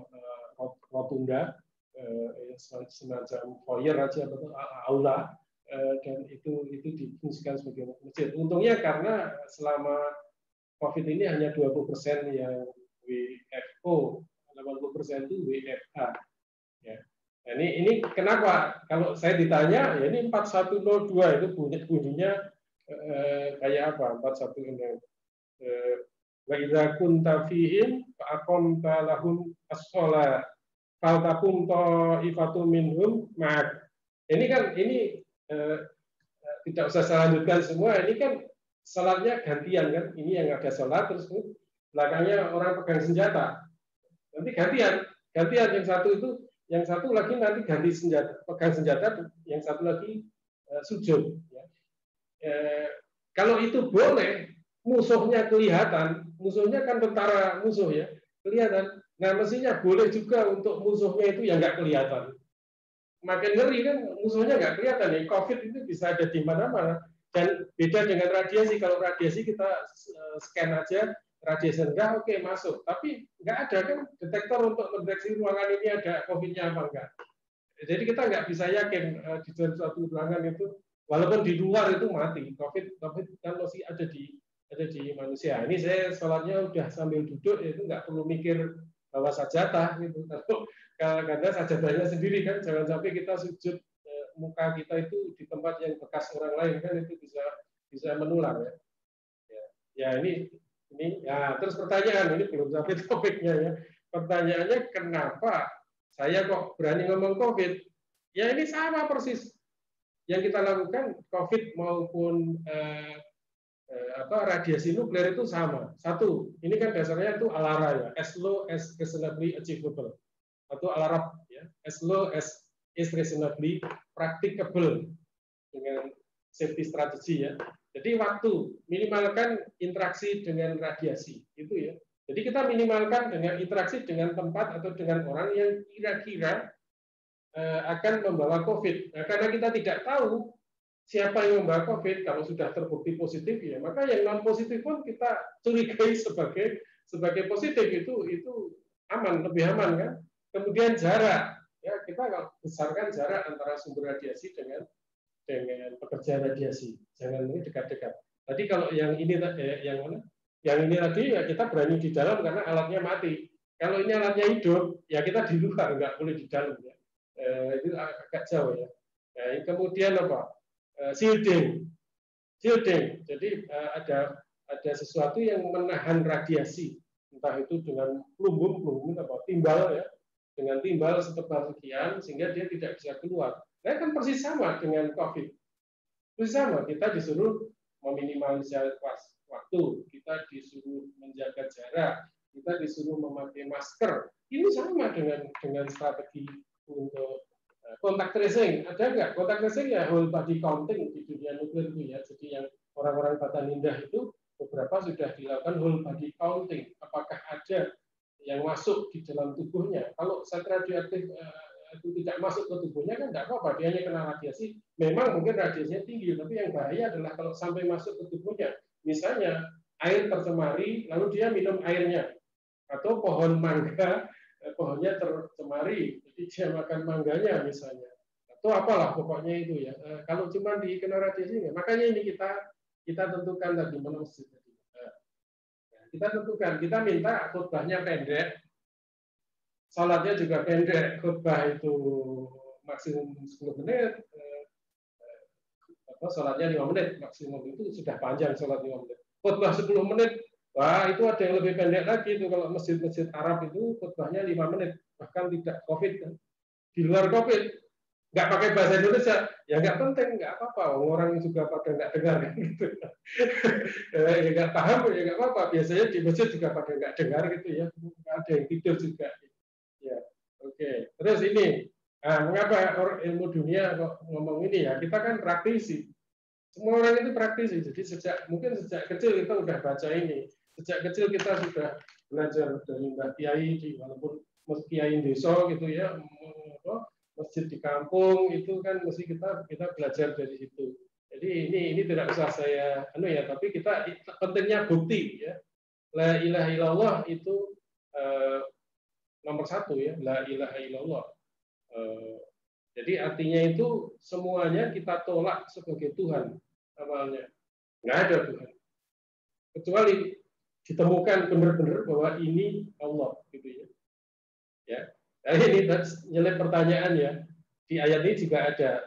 rotunda, semacam foyer aja, aula, dan itu difungsikan sebagai masjid. Untungnya karena selama COVID ini hanya 20% yang WFO, 80% itu WFH. Ya. Nah, ini kenapa? Kalau saya ditanya, ya ini 4102 itu bunyinya kayak apa? 4102. Wa idza kunta fihim fa aqamta lahum as-shalah fal taqum ta'ifatun minhum ma'ak. Ini kan tidak usah saya lanjutkan semua, ini kan salatnya gantian kan. Ini yang ada salat terus belakangnya orang pegang senjata. Nanti gantian yang satu lagi nanti ganti senjata, pegang senjata, yang satu lagi sujud ya. Kalau itu boleh, musuhnya kelihatan, musuhnya kan tentara musuh ya, kelihatan. Nah mestinya boleh juga untuk musuhnya itu yang nggak kelihatan. Makin ngeri kan musuhnya nggak kelihatan ya. COVID itu bisa ada di mana-mana. Dan beda dengan radiasi. Kalau radiasi kita scan aja, radiasi rendah, oke, masuk. Tapi nggak ada kan detektor untuk mendeteksi ruangan ini ada COVID-nya apa enggak. Jadi kita nggak bisa yakin di dalam suatu ruangan itu, walaupun di luar itu mati. COVID kan masih ada di manusia. Ini saya sholatnya udah sambil duduk, itu nggak perlu mikir bawa sajadah gitu. Karena sajadahnya sendiri kan, jangan sampai kita sujud muka kita itu di tempat yang bekas orang lain kan, itu bisa menular ya. Ya ini ya, terus pertanyaan ini belum sampai topiknya ya. Pertanyaannya kenapa saya kok berani ngomong COVID? Ya ini sama persis yang kita lakukan, COVID maupun radiasi nuklir itu sama. Satu, ini kan dasarnya itu ALARA ya, as low as reasonably achievable, atau ALARA ya, as low as is reasonably practicable dengan safety strategy ya. Jadi waktu minimalkan interaksi dengan radiasi itu ya. Jadi kita minimalkan dengan interaksi dengan tempat atau dengan orang yang kira-kira akan membawa COVID. Nah, karena kita tidak tahu siapa yang membawa COVID, kalau sudah terbukti positif ya, maka yang non positif pun kita curigai sebagai positif, itu aman, lebih aman kan. Kemudian jarak, ya kita besarkan jarak antara sumber radiasi dengan pekerja radiasi, jangan ini dekat-dekat. Tadi kalau yang ini tadi ya kita berani di dalam karena alatnya mati. Kalau ini alatnya hidup, ya kita di luar, nggak boleh di dalam ya. Itu agak jauh ya. Nah, kemudian apa? Shielding. Jadi ada sesuatu yang menahan radiasi, entah itu dengan plumbum apa timbal ya, dengan timbal setebal sekian sehingga dia tidak bisa keluar. Nah kan persis sama dengan COVID. Persis sama, kita disuruh meminimalisir waktu, kita disuruh menjaga jarak, kita disuruh memakai masker. Ini sama dengan strategi untuk kontak tracing. Ada nggak kontak tracing? Ya whole body counting di dunia nuklir itu ya. Jadi yang orang-orang Batan Indah itu beberapa sudah dilakukan whole body counting. Apakah ada yang masuk di dalam tubuhnya? Kalau zat radioaktif itu tidak masuk ke tubuhnya kan tidak apa-apa, dia hanya kena radiasi. Memang mungkin radiasinya tinggi, tapi yang bahaya adalah kalau sampai masuk ke tubuhnya. Misalnya air tercemari, lalu dia minum airnya, atau pohon mangga, pohonnya tercemari, jadi dia makan mangganya misalnya, atau apalah pokoknya itu ya. Kalau cuma dikena radiasi, makanya ini kita tentukan tadi mana masjid tadi. Kita tentukan, kita minta khutbahnya pendek. Salatnya juga pendek, khutbah itu maksimum 10 menit, salatnya 5 menit, maksimum itu sudah panjang salat 5 menit. Khutbah 10 menit, wah itu ada yang lebih pendek lagi itu kalau masjid-masjid Arab itu khutbahnya 5 menit, bahkan tidak COVID kan. Di luar COVID, nggak pakai bahasa Indonesia, ya nggak penting, nggak apa-apa, orang juga pada nggak dengar kan gitu. Ya nggak paham ya nggak apa-apa, biasanya di masjid juga pada nggak dengar gitu ya, ada yang tidur juga. Ya, oke. Terus ini, mengapa orang ilmu dunia kok ngomong ini ya? Kita kan praktisi. Semua orang itu praktisi. Jadi mungkin sejak kecil kita udah baca ini. Sejak kecil kita sudah belajar dari Mbak Kiai, walaupun Kiai desa gitu ya, masjid di kampung itu kan mesti kita belajar dari situ. Jadi ini tidak usah saya tapi kita pentingnya bukti ya. La ilaha illallah itu nomor 1 ya, la ilaha illallah. Jadi artinya itu semuanya kita tolak sebagai Tuhan awalnya. Nggak ada Tuhan. Kecuali ditemukan benar-benar bahwa ini Allah gitu ya. Ya. Nah, ini nyelip pertanyaan ya. Di ayat ini juga ada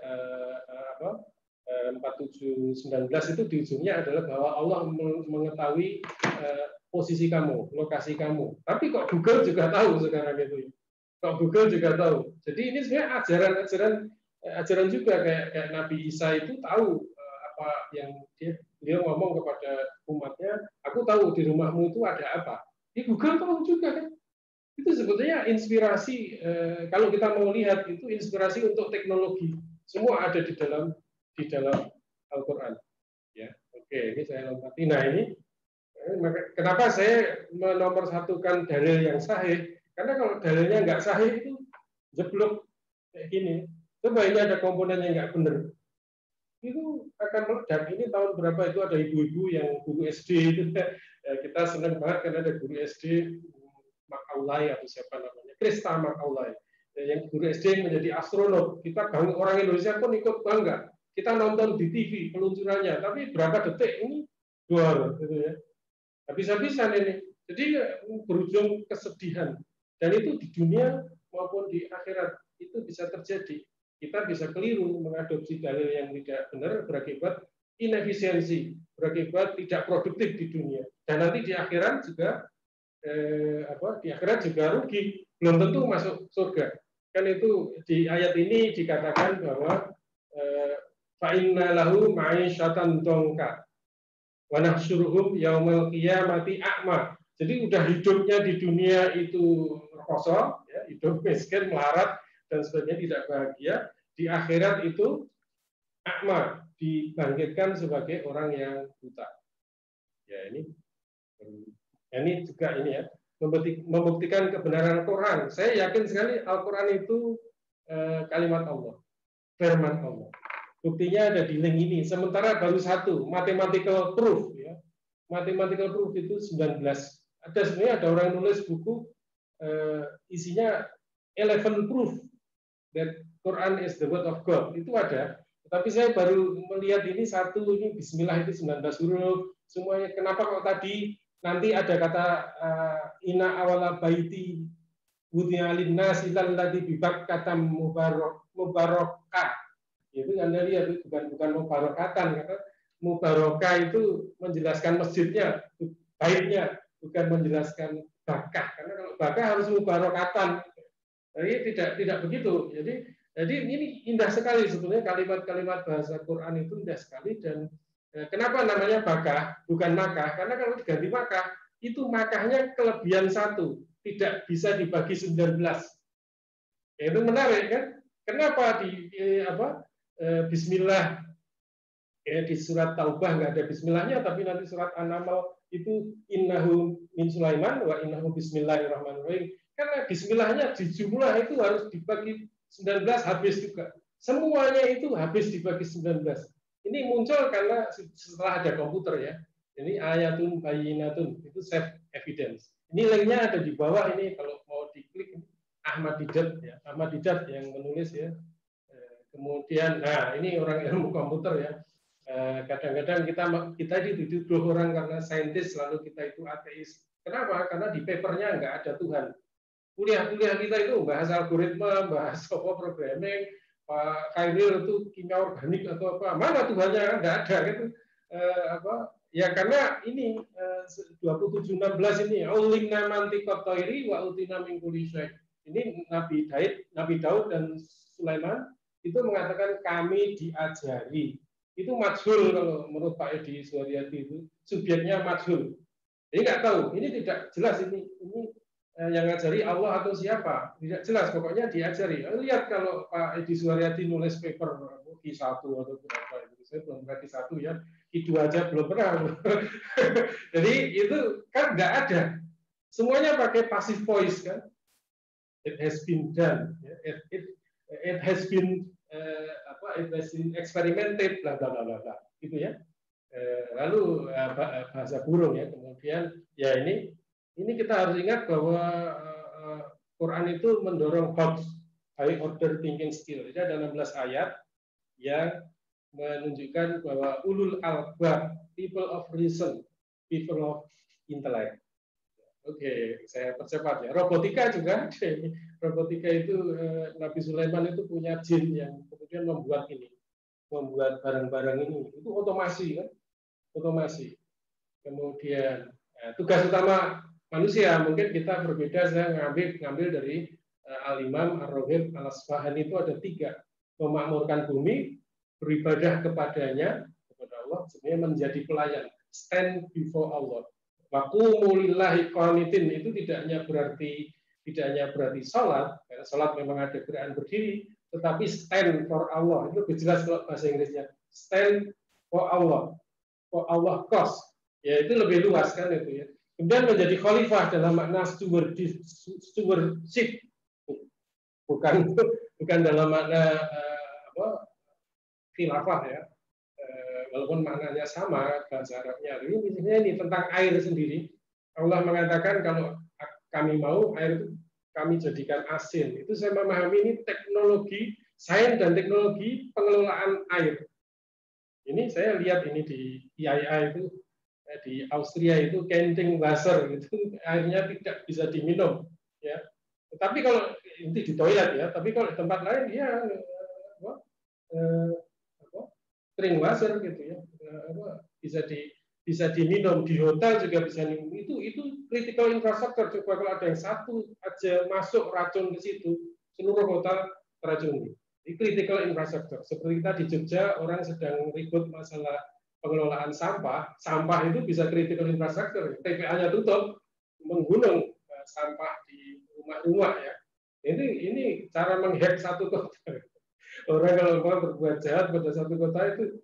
47:19 itu di ujungnya adalah bahwa Allah mengetahui posisi kamu, lokasi kamu. Tapi kok Google juga tahu sekarang itu. Kok Google juga tahu. Jadi ini sebenarnya ajaran juga kayak Nabi Isa itu tahu apa yang dia ngomong kepada umatnya. Aku tahu di rumahmu itu ada apa. Di Google tahu juga kan. Itu sebetulnya inspirasi. Kalau kita mau lihat itu inspirasi untuk teknologi. Semua ada di dalam Al-Quran. Ya, oke. Ini saya lompati. Nah ini. Kenapa saya menomorsatukan dalil yang sahih? Karena kalau dalilnya nggak sahih itu jeblok kayak gini. Coba ini ada komponen yang nggak benar, itu akan meledak. Ini tahun berapa itu ada ibu-ibu yang guru SD itu kita senang banget karena ada guru SD Makaulay atau siapa namanya, Krista Makaulay, yang guru SD yang menjadi astronot. Kita orang Indonesia pun ikut bangga. Kita nonton di TV peluncurannya, tapi berapa detik ini dua gitu ya. Habis-habisan ini. Jadi berujung kesedihan. Dan itu di dunia maupun di akhirat itu bisa terjadi. Kita bisa keliru mengadopsi dalil yang tidak benar, berakibat inefisiensi, berakibat tidak produktif di dunia. Dan nanti di akhirat juga rugi, belum tentu masuk surga. Kan itu di ayat ini dikatakan bahwa fa inna lahu ma'isyatan dongka wa nahsyuruhum yaumal qiyamati a'ma. Jadi udah hidupnya di dunia itu kosong, ya, hidup miskin, melarat dan sebagainya, tidak bahagia. Di akhirat itu a'ma, dibangkitkan sebagai orang yang buta. Ya ini juga ini ya, membuktikan kebenaran Al-Quran. Saya yakin sekali Al-Quran itu kalimat Allah, firman Allah. Buktinya ada di link ini. Sementara baru satu, mathematical proof. Ya. Mathematical proof itu 19. Sebenarnya ada orang nulis buku isinya 11 proof that Quran is the word of God. Itu ada. Tapi saya baru melihat ini satu, ini Bismillah itu 19 huruf. Semuanya. Kenapa kok tadi nanti ada kata inna awala baiti wudi'a linnas ilal ladzi bibak kata mubarakah. Itu Anda lihat bukan mubarakatan, karena mubarakah itu menjelaskan masjidnya, baiknya, bukan menjelaskan bakah. Karena kalau bakah harus mubarakatan. Jadi tidak begitu. Jadi ini indah sekali sebetulnya kalimat-kalimat bahasa Quran itu indah sekali dan Kenapa namanya bakah, bukan makah? Karena kalau diganti makah, itu makahnya kelebihan 1, tidak bisa dibagi 19. Ya, itu menarik kan? Kenapa Bismillah di surat Taubah nggak ada Bismillahnya, tapi nanti surat An-Naml itu innahu min Sulaiman wa innahu bismillahirrahmanirrahim. Karena Bismillahnya di jumlah itu harus dibagi 19 habis juga. Semuanya itu habis dibagi 19. Ini muncul karena setelah ada komputer ya. Ini ayatun bayyinatun, itu self evidence. Ini linknya ada di bawah ini, kalau mau diklik Ahmad Didat ya, Ahmad Didat yang menulis ya. Kemudian, nah ini orang ilmu komputer ya. Kadang-kadang kita dituduh orang karena saintis lalu kita itu ateis. Kenapa? Karena di papernya nggak ada Tuhan. Kuliah-kuliah kita itu bahas algoritma, bahas programming, Pak Khairil itu kimia organik atau apa, mana Tuhannya, nggak ada gitu. Ya karena ini 27:16 ini ulinna mantiqat thairi wa utina min kulli syai'. Ini Nabi Daud dan Sulaiman itu mengatakan kami diajari. Itu majhul kalau menurut Pak Edi Suharyadi, itu subjeknya majhul. Jadi nggak tahu, ini tidak jelas ini yang ngajari Allah atau siapa, tidak jelas, pokoknya diajari. Lihat kalau Pak Edi Suharyadi nulis paper Q1 atau berapa itu, saya belum pernah Q1 ya, Q2 aja belum pernah. Jadi itu kan nggak ada, semuanya pakai passive voice kan. It has been done, it has been experimented, bla bla bla bla, gitu ya. Lalu bahasa burung ya, kemudian ya ini kita harus ingat bahwa Quran itu mendorong high order thinking skill. Jadi ada 16 ayat yang menunjukkan bahwa ulul albab, people of reason, people of intellect. Oke, saya percepat ya. Robotika juga, robotika itu Nabi Sulaiman itu punya jin yang kemudian membuat barang-barang ini. Itu otomasi kan, otomasi. Kemudian tugas utama manusia, mungkin kita berbeda. Saya ngambil dari Al-Imam Ar-Raghib Al-Asfahani, itu ada 3: memakmurkan bumi, beribadah kepadanya, kepada Allah, sebenarnya menjadi pelayan, stand before Allah. Waqumu lillahi qanitin, itu tidak hanya berarti sholat, karena sholat memang ada gerakan berdiri, tetapi stand for Allah. Itu lebih jelas kalau bahasa Inggrisnya, stand for Allah cause. Ya itu lebih luas kan itu ya. Kemudian menjadi khalifah dalam makna stewardship, bukan dalam makna khilafah ya. Walaupun maknanya sama bahasa Arabnya. Ini tentang air sendiri. Allah mengatakan kalau kami mau air itu kami jadikan asin. Itu saya memahami ini teknologi, sains dan teknologi pengelolaan air. Ini saya lihat ini di IAIA itu, di Austria itu Kentingwasser, itu airnya tidak bisa diminum. Ya. Tapi kalau ini di toilet ya, tapi kalau di tempat lain dia Trinkwasser gitu ya, bisa diminum, di hotel juga bisa minum. Itu critical infrastructure. Coba kalau ada yang satu aja masuk racun ke situ, seluruh hotel teracuni. Ini critical infrastructure. Seperti kita di Jogja, orang sedang ribut masalah pengelolaan sampah itu bisa critical infrastructure. TPA-nya tutup, menggunung sampah di rumah-rumah ya. Ini cara menghack satu kota. Orang kalau mau berbuat jahat pada satu kota itu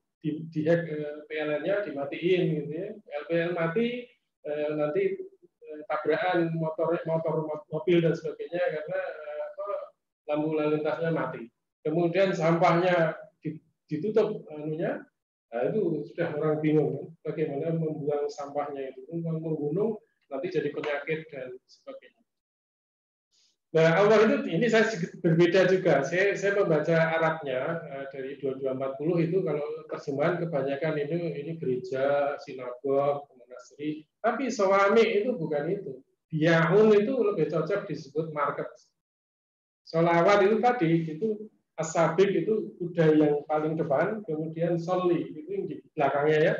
dihack PLN-nya, dimatiin gitu ya. LPL mati, nanti tabrakan mobil dan sebagainya karena lampu lalu lintasnya mati. Kemudian sampahnya ditutup nah itu sudah orang bingung kan? Bagaimana membuang sampahnya itu, menggunung nanti jadi penyakit dan sebagainya. Nah, Allah itu, ini saya sedikit berbeda juga. Saya membaca Arabnya dari 2240 itu, kalau terjemahan kebanyakan ini gereja, sinagog, monasteri. Tapi sawami itu bukan itu. Biyahun itu lebih cocok disebut market. Sholawat itu tadi, itu as-sabik itu kuda yang paling depan, kemudian sholli itu yang di belakangnya ya.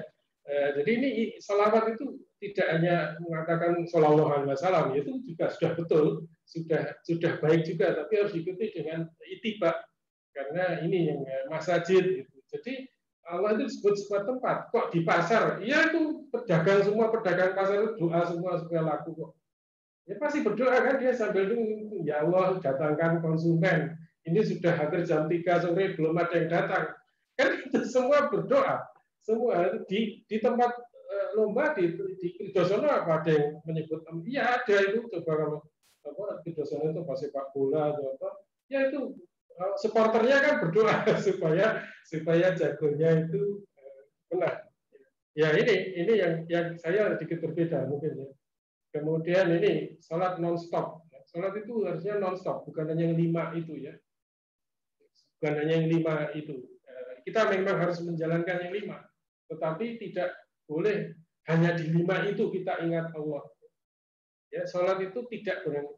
Jadi ini sholawat itu tidak hanya mengatakan shallallahu alaihi wasallam, itu juga sudah betul, sudah baik juga, tapi harus diikuti dengan ittiba, karena ini yang masajid gitu. Jadi Allah itu disebut sebuah tempat. Kok di pasar? Ya itu pedagang semua, pedagang pasar itu doa semua supaya laku kok. Ya pasti berdoa kan dia sambil itu, ya Allah datangkan konsumen. Ini sudah hampir jam 3 sore belum ada yang datang. Kan itu semua berdoa. Semua di tempat lomba di Kridosono apa ada yang menyebut? Iya ada itu. Coba kalau Kridosono itu pas sepak bola atau apa? Ya itu supporternya kan berdoa supaya jagonya itu menang. Ya ini yang saya sedikit berbeda mungkin ya. Kemudian ini sholat non-stop. Sholat itu harusnya non-stop, bukan hanya yang 5 itu ya. Bukan hanya yang 5 itu. Kita memang harus menjalankan yang 5, tetapi tidak boleh hanya di 5 itu kita ingat Allah. Ya, sholat itu tidak dengan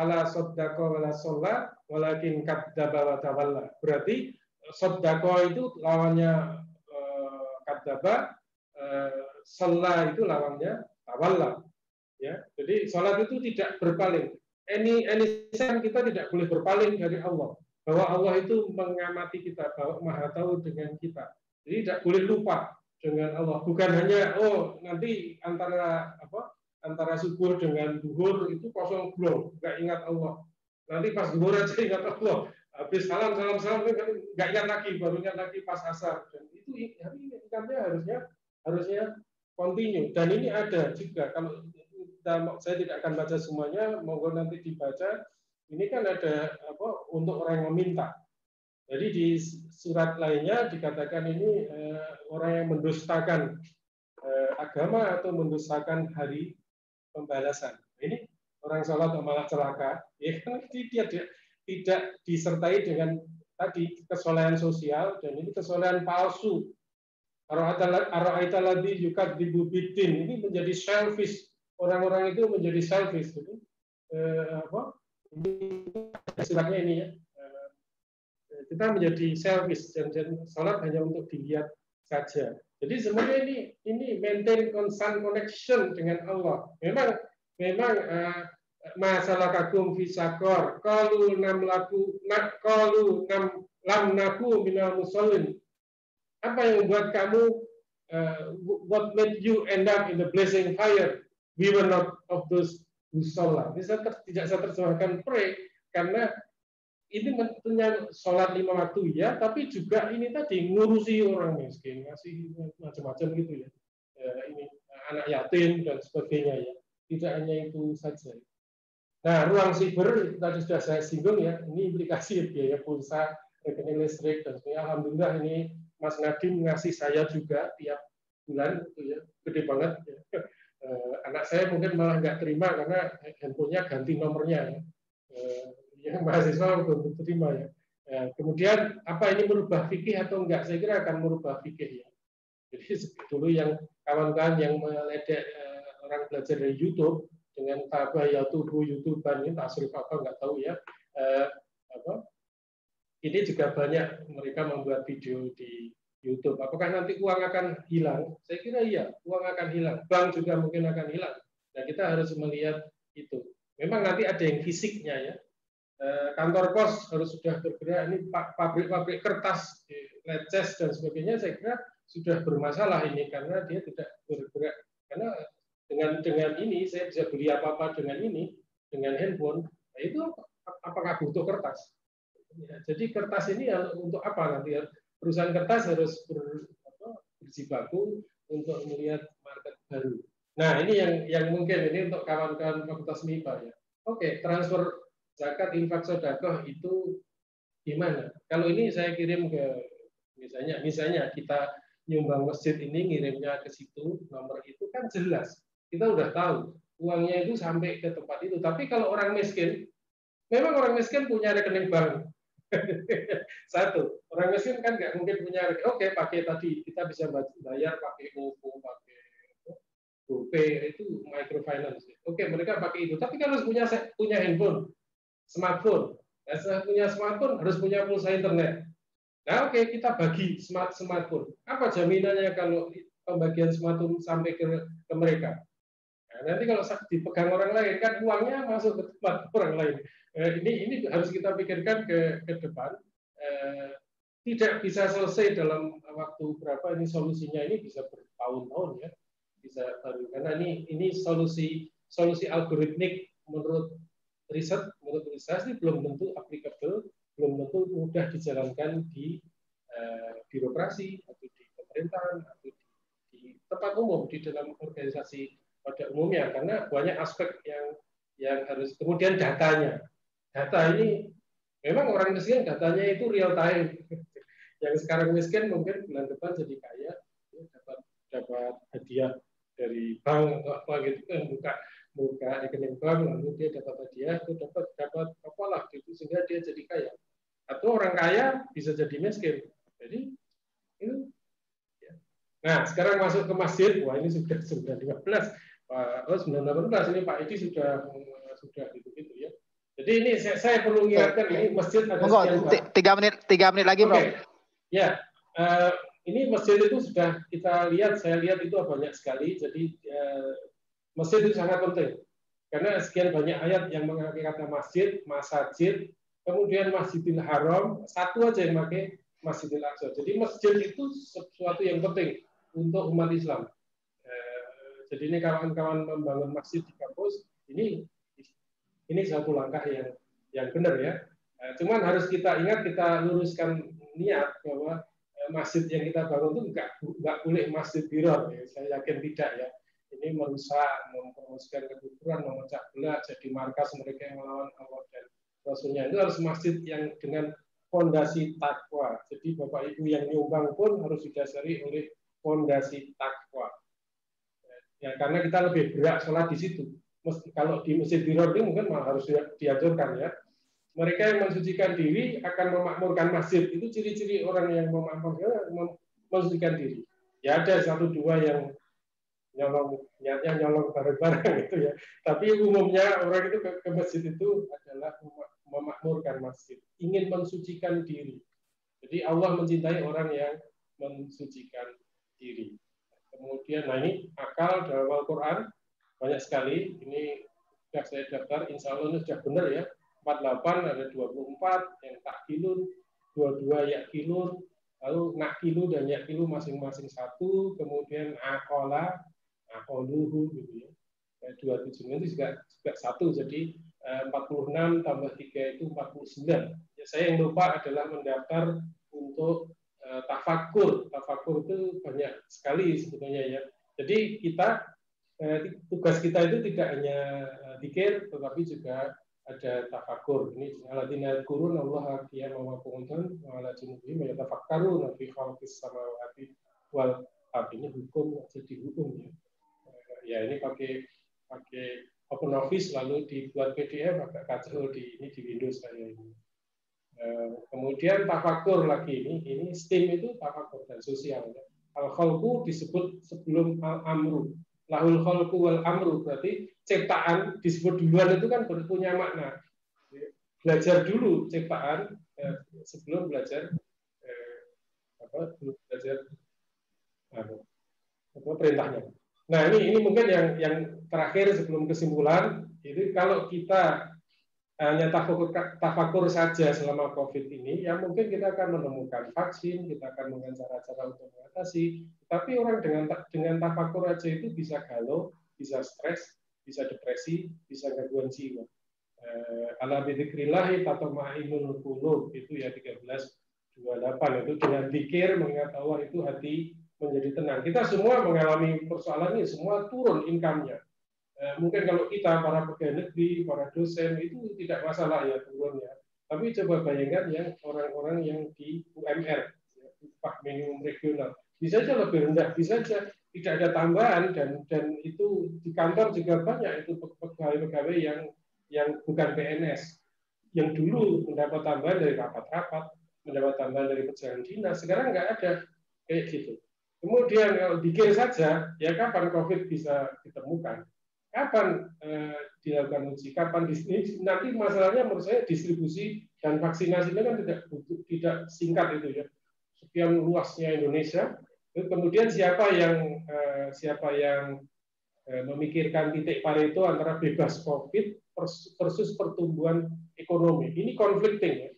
ala sodako wala sholat, walakin kadzdzaba wa tawalla. Berarti sodako itu lawannya kadzdzaba, sholat itu lawannya tawalla. Ya, jadi sholat itu tidak berpaling. Anytime kita tidak boleh berpaling dari Allah. Bahwa Allah itu mengamati kita, bahwa Maha tahu dengan kita. Jadi tidak boleh lupa dengan Allah. Bukan hanya nanti antara subuh dengan duhur itu kosong belum, nggak ingat Allah. Nanti pas duhur aja ingat Allah. Habis salam nggak ingat lagi, baru ingat lagi pas asar. Dan itu ingatnya harusnya continue. Dan ini ada juga kalau saya tidak akan baca semuanya, monggo nanti dibaca. Ini kan ada untuk orang yang meminta. Jadi di surat lainnya dikatakan ini orang yang mendustakan agama atau mendustakan hari pembalasan. Ini orang sholat malah celaka. Ya kan dia tidak disertai dengan tadi kesolehan sosial dan ini kesolehan palsu. Ara'aitalladzi yukadzibu biddin, ini menjadi selfish. Orang-orang itu menjadi selfish. Jadi, istilahnya ini ya. Kita menjadi selfish dan sholat hanya untuk dilihat saja. Jadi sebenarnya ini maintain constant connection dengan Allah. Memang masalah kagum fisakor. Qalu lam naku minal musallin. Apa yang membuat kamu what made you end up in the blazing fire? We were not of those who sholat. Ini tidak saya terjemahkan pray karena ini tentunya sholat 5 waktu ya, tapi juga ini tadi ngurusi orang miskin, ngasih macam-macam gitu ya. Ini anak yatim dan sebagainya ya. Tidak hanya itu saja. Nah, ruang siber tadi sudah saya singgung ya. Ini implikasi biaya pulsa, rekening listrik dan sebagainya. Alhamdulillah ini Mas Nadiem ngasih saya juga tiap bulan itu ya, gede banget ya. Anak saya mungkin malah nggak terima karena handphonenya ganti nomornya ya. Yang mahasiswa belum terima ya. Kemudian apa ini merubah fikih atau enggak? Saya kira akan merubah fikih ya. Jadi dulu yang kawan-kawan yang meledek orang belajar dari YouTube dengan tabah ya tubuh YouTuber ini tasrif apa nggak tahu ya. Ini juga banyak mereka membuat video di YouTube. Apakah nanti uang akan hilang? Saya kira iya, uang akan hilang. Bank juga mungkin akan hilang. Nah, kita harus melihat itu. Memang nanti ada yang fisiknya ya. Kantor pos harus sudah bergerak. Ini pabrik-pabrik kertas, leces dan sebagainya. Saya kira sudah bermasalah ini karena dia tidak bergerak. Karena dengan ini saya bisa beli apa-apa dengan ini, dengan handphone. Nah, itu apakah butuh kertas? Jadi kertas ini untuk apa nanti? Perusahaan kertas harus berjibaku untuk melihat market baru. Nah, ini yang mungkin ini untuk kawan-kawan Fakultas MIPA ya. Oke, transfer zakat infak sedekah itu gimana? Kalau ini saya kirim ke misalnya kita nyumbang masjid ini ngirimnya ke situ, nomor itu kan jelas. Kita udah tahu uangnya itu sampai ke tempat itu. Tapi kalau orang miskin, memang orang miskin punya rekening bank. Satu, orang miskin kan nggak mungkin punya. Oke, pakai tadi kita bisa bayar pakai OVO, pakai GoPay, itu microfinance. Oke, mereka pakai itu. Tapi kan harus punya handphone, smartphone. Nah, punya smartphone harus punya pulsa internet. Nah, oke, kita bagi smartphone. Apa jaminannya kalau pembagian smartphone sampai ke mereka? Nah, nanti kalau dipegang orang lain kan uangnya masuk ke tempat orang lain. Ini harus kita pikirkan ke depan. tidak bisa selesai dalam waktu berapa. Ini solusinya ini bisa bertahun-tahun ya, bisa baru, karena ini solusi algoritmik menurut riset, menurut riset ini belum tentu applicable, belum tentu mudah dijalankan di birokrasi atau di pemerintahan atau di tempat umum, di dalam organisasi pada umumnya, karena banyak aspek yang harus. Kemudian data ini memang orang miskin datanya itu real time. Yang sekarang miskin mungkin bulan depan jadi kaya, dapat hadiah dari bank apa gitu kan, buka rekening bank lalu dia dapat hadiah, itu dapat apalah gitu sehingga dia jadi kaya. Atau orang kaya bisa jadi miskin. Jadi itu ya. Nah, sekarang masuk ke masjid. Wah, ini sudah 1915. Oh, 1918 ini Pak Edi sudah gitu ya. Jadi ini saya perlu ingatkan, ini masjid ada sekian. 3 menit lagi, Bro. Ya, ini masjid itu sudah saya lihat itu banyak sekali. Jadi masjid itu sangat penting karena sekian banyak ayat yang menggunakan kata masjid, masajid, kemudian Masjidil Haram, satu aja yang pakai Masjidil Aqsa. Jadi masjid itu sesuatu yang penting untuk umat Islam. Jadi ini kawan-kawan membangun masjid di kampus, ini satu langkah yang benar ya. Cuman harus kita ingat, kita luruskan niat bahwa masjid yang kita bangun itu nggak boleh masjid teror. Ya. Saya yakin tidak ya. Ini merusak, mempromosikan kekufuran, memecah belah, jadi markas mereka yang melawan Allah dan Rasulnya. Itu harus masjid yang dengan fondasi takwa. Jadi Bapak Ibu yang nyumbang pun harus didasari oleh fondasi takwa. Ya, karena kita lebih berat sholat di situ. Kalau di masjid teror ini mungkin malah harus diajarkan ya. Mereka yang mensucikan diri akan memakmurkan masjid. Itu ciri-ciri orang yang mensucikan diri. Ya ada 1-2 yang nyolong bareng-bareng gitu ya. Tapi umumnya orang itu ke masjid itu adalah memakmurkan masjid, ingin mensucikan diri. Jadi Allah mencintai orang yang mensucikan diri. Kemudian, nah ini akal dalam Al-Quran banyak sekali. Ini sudah saya daftar, insya Allah ini sudah benar ya. 48 ada 24 yang takkilun, 22 yakilun, lalu nakilu dan yakilu masing-masing 1, kemudian akoluhu gitu ya. 27 itu juga 1, jadi 46 tambah 3 itu 49. Ya, saya yang lupa adalah mendaftar untuk tafakur. Tafakur itu banyak sekali sebetulnya ya. Jadi tugas kita itu tidak hanya dzikir, tetapi juga ada tafakur. Ini alladzina yadhkuruna Allaha qiyaman wa qu'udan wa 'ala junubihim yatafakkaruna fi khalqis samawati wal ardi. Ini hukum jadi hukum ya. Ya ini pakai OpenOffice lalu dibuat PDF agak kacau di Windows saya ini. Kemudian tafakur lagi ini STEAM itu tafakur dan sosial. Ya. Al-khalqu disebut sebelum al-amru. Lahul khalqu wal amru, berarti ciptaan disebut duluan itu kan punya makna. Belajar dulu ciptaan sebelum belajar perintahnya. Nah ini mungkin yang terakhir sebelum kesimpulan. Jadi kalau kita hanya tafakur saja selama COVID ini, ya mungkin kita akan menemukan vaksin, kita akan mengenal cara-cara untuk mengatasi. Tapi orang dengan tafakur aja itu bisa galau, bisa stres, bisa depresi, bisa gangguan jiwa. Ala bidzikrillah tatma'innul qulub itu ya 13:28 itu dengan zikir mengingat Allah itu hati menjadi tenang. Kita semua mengalami persoalan ini, semua turun income-nya. Mungkin kalau kita para pegawai negeri, para dosen itu tidak masalah ya turunnya. Tapi coba bayangkan yang orang-orang yang di UMR, upah minimum regional, bisa saja lebih rendah, bisa saja tidak ada tambahan dan itu di kantor juga banyak itu pegawai-pegawai yang bukan PNS, yang dulu mendapat tambahan dari rapat-rapat, mendapat tambahan dari perjalanan dinas, sekarang nggak ada kayak gitu. Kemudian kalau dikir saja, ya kapan COVID bisa ditemukan? Kapan dilakukan uji? Kapan nanti masalahnya menurut saya distribusi dan vaksinasinya kan tidak singkat itu ya. Sekian luasnya Indonesia. Kemudian siapa yang memikirkan titik Pareto antara bebas COVID versus pertumbuhan ekonomi? Ini conflicting ya.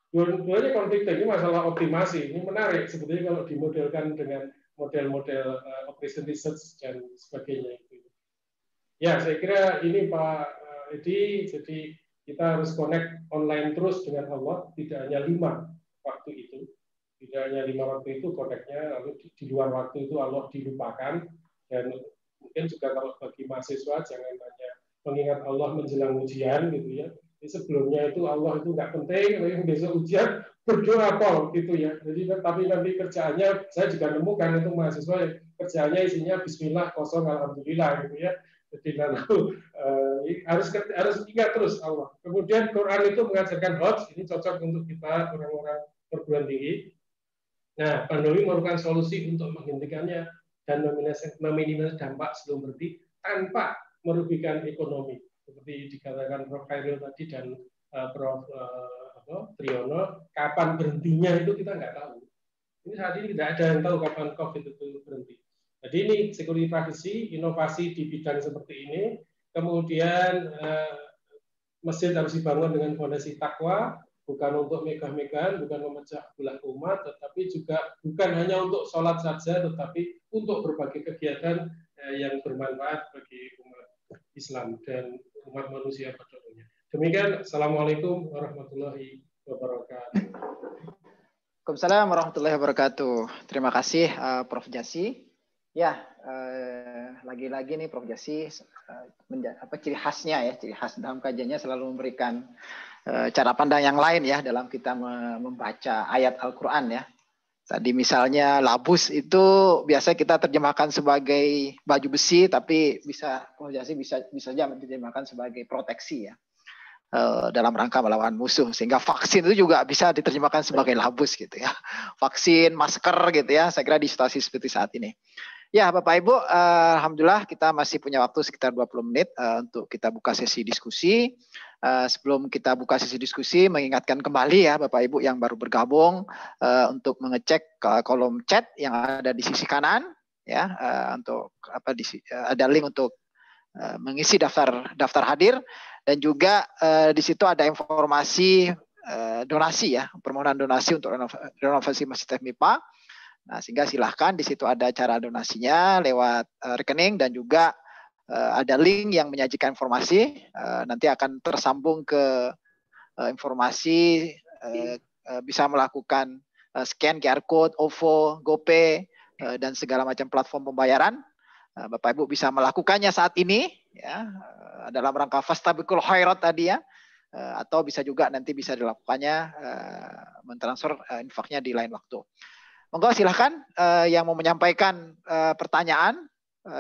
Dua-duanya konflik. Ini masalah optimasi. Ini menarik sebetulnya kalau dimodelkan dengan model-model operation research dan sebagainya. Ya, saya kira ini Pak Edi, jadi kita harus connect online terus dengan Allah, tidak hanya 5 waktu itu. Tidak hanya 5 waktu itu connectnya, lalu di luar waktu itu Allah dilupakan. Dan mungkin juga kalau bagi mahasiswa, jangan hanya mengingat Allah menjelang ujian, gitu ya. Jadi sebelumnya itu Allah itu nggak penting, tapi besok ujian berdoa apa gitu ya. Jadi tapi nanti kerjaannya saya juga nemukan itu mahasiswa yang kerjaannya isinya Bismillah kosong Alhamdulillah gitu ya. Jadi lalu harus ingat terus Allah. Kemudian Quran itu mengajarkan HOTS, ini cocok untuk kita orang-orang perguruan tinggi. Nah, Bandowi merupakan solusi untuk menghentikannya dan meminimalisir dampak sebelum berhenti tanpa merugikan ekonomi. Seperti dikatakan Prof. Khairil tadi dan Prof. Triyono, kapan berhentinya itu kita nggak tahu. Ini saat ini tidak ada yang tahu kapan COVID itu berhenti. Jadi ini security privacy, inovasi di bidang seperti ini. Kemudian masjid harus dibangun dengan fondasi takwa, bukan untuk megah-megahan, bukan memecah belah umat, tetapi juga bukan hanya untuk sholat saja, tetapi untuk berbagai kegiatan yang bermanfaat bagi umat Islam dan umat manusia pada umumnya. Demikian, Assalamualaikum warahmatullahi wabarakatuh. Waalaikumsalam warahmatullahi wabarakatuh. Terima kasih Prof. Jasi. Ya, lagi-lagi nih Prof. Jasi, ciri khasnya ya, ciri khas dalam kajiannya selalu memberikan cara pandang yang lain ya dalam kita membaca ayat Al-Quran ya. Tadi misalnya labus itu biasa kita terjemahkan sebagai baju besi, tapi bisa Prof. Jasi bisa saja diterjemahkan sebagai proteksi ya. Dalam rangka melawan musuh, sehingga vaksin itu juga bisa diterjemahkan sebagai labus gitu ya, vaksin, masker gitu ya. Saya kira di situasi seperti saat ini ya Bapak Ibu, alhamdulillah kita masih punya waktu sekitar 20 menit untuk kita buka sesi diskusi. Sebelum kita buka sesi diskusi, mengingatkan kembali ya Bapak Ibu yang baru bergabung untuk mengecek kolom chat yang ada di sisi kanan ya, untuk ada link untuk mengisi daftar hadir. Dan juga di situ ada informasi donasi ya, permohonan donasi untuk renovasi Masjid FMIPA. Nah, sehingga silahkan di situ ada cara donasinya lewat rekening dan juga ada link yang menyajikan informasi. Nanti akan tersambung ke informasi bisa melakukan scan QR code, OVO, GoPay dan segala macam platform pembayaran. Bapak Ibu bisa melakukannya saat ini ya, dalam rangka fastabiqul khairat tadi ya, atau bisa juga nanti bisa dilakukannya mentransfer infaknya di lain waktu. Monggo silahkan yang mau menyampaikan pertanyaan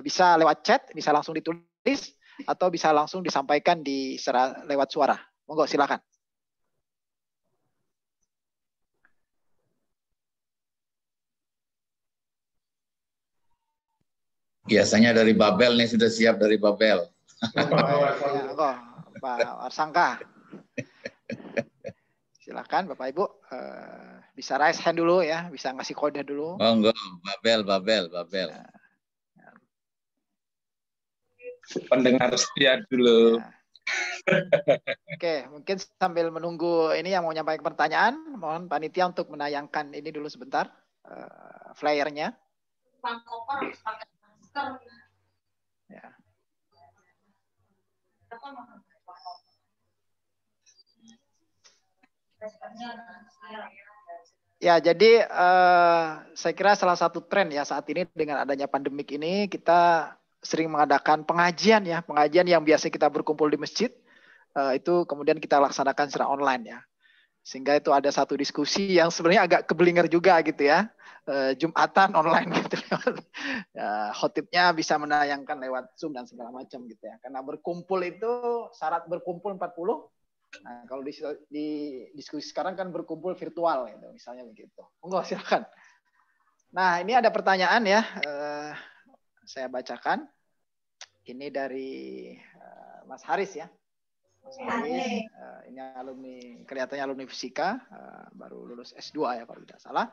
bisa lewat chat, bisa langsung ditulis atau bisa langsung disampaikan lewat suara. Monggo silahkan. Biasanya dari Babel nih, sudah siap dari Babel. Pak Arsangka. Silakan Bapak Ibu, bisa raise hand dulu ya, bisa ngasih kode dulu. Monggo, Babel. Ya. Pendengar setia dulu. Ya. Oke, mungkin sambil menunggu ini yang mau nyampaikan pertanyaan, mohon panitia untuk menayangkan ini dulu sebentar, flyernya. Ya. Ya, jadi saya kira salah satu tren ya saat ini dengan adanya pandemik ini, kita sering mengadakan pengajian ya, pengajian yang biasa kita berkumpul di masjid, itu kemudian kita laksanakan secara online ya. Sehingga itu ada satu diskusi yang sebenarnya agak keblinger juga gitu ya. Jumatan online gitu. Khotibnya bisa menayangkan lewat Zoom dan segala macam gitu ya. Karena berkumpul itu syarat berkumpul 40. Nah, kalau di diskusi sekarang kan berkumpul virtual gitu, misalnya begitu. Monggo silakan. Nah, ini ada pertanyaan ya. Saya bacakan. Ini dari Mas Haris ya. Ini alumni, kelihatannya alumni fisika, baru lulus S2 ya kalau tidak salah.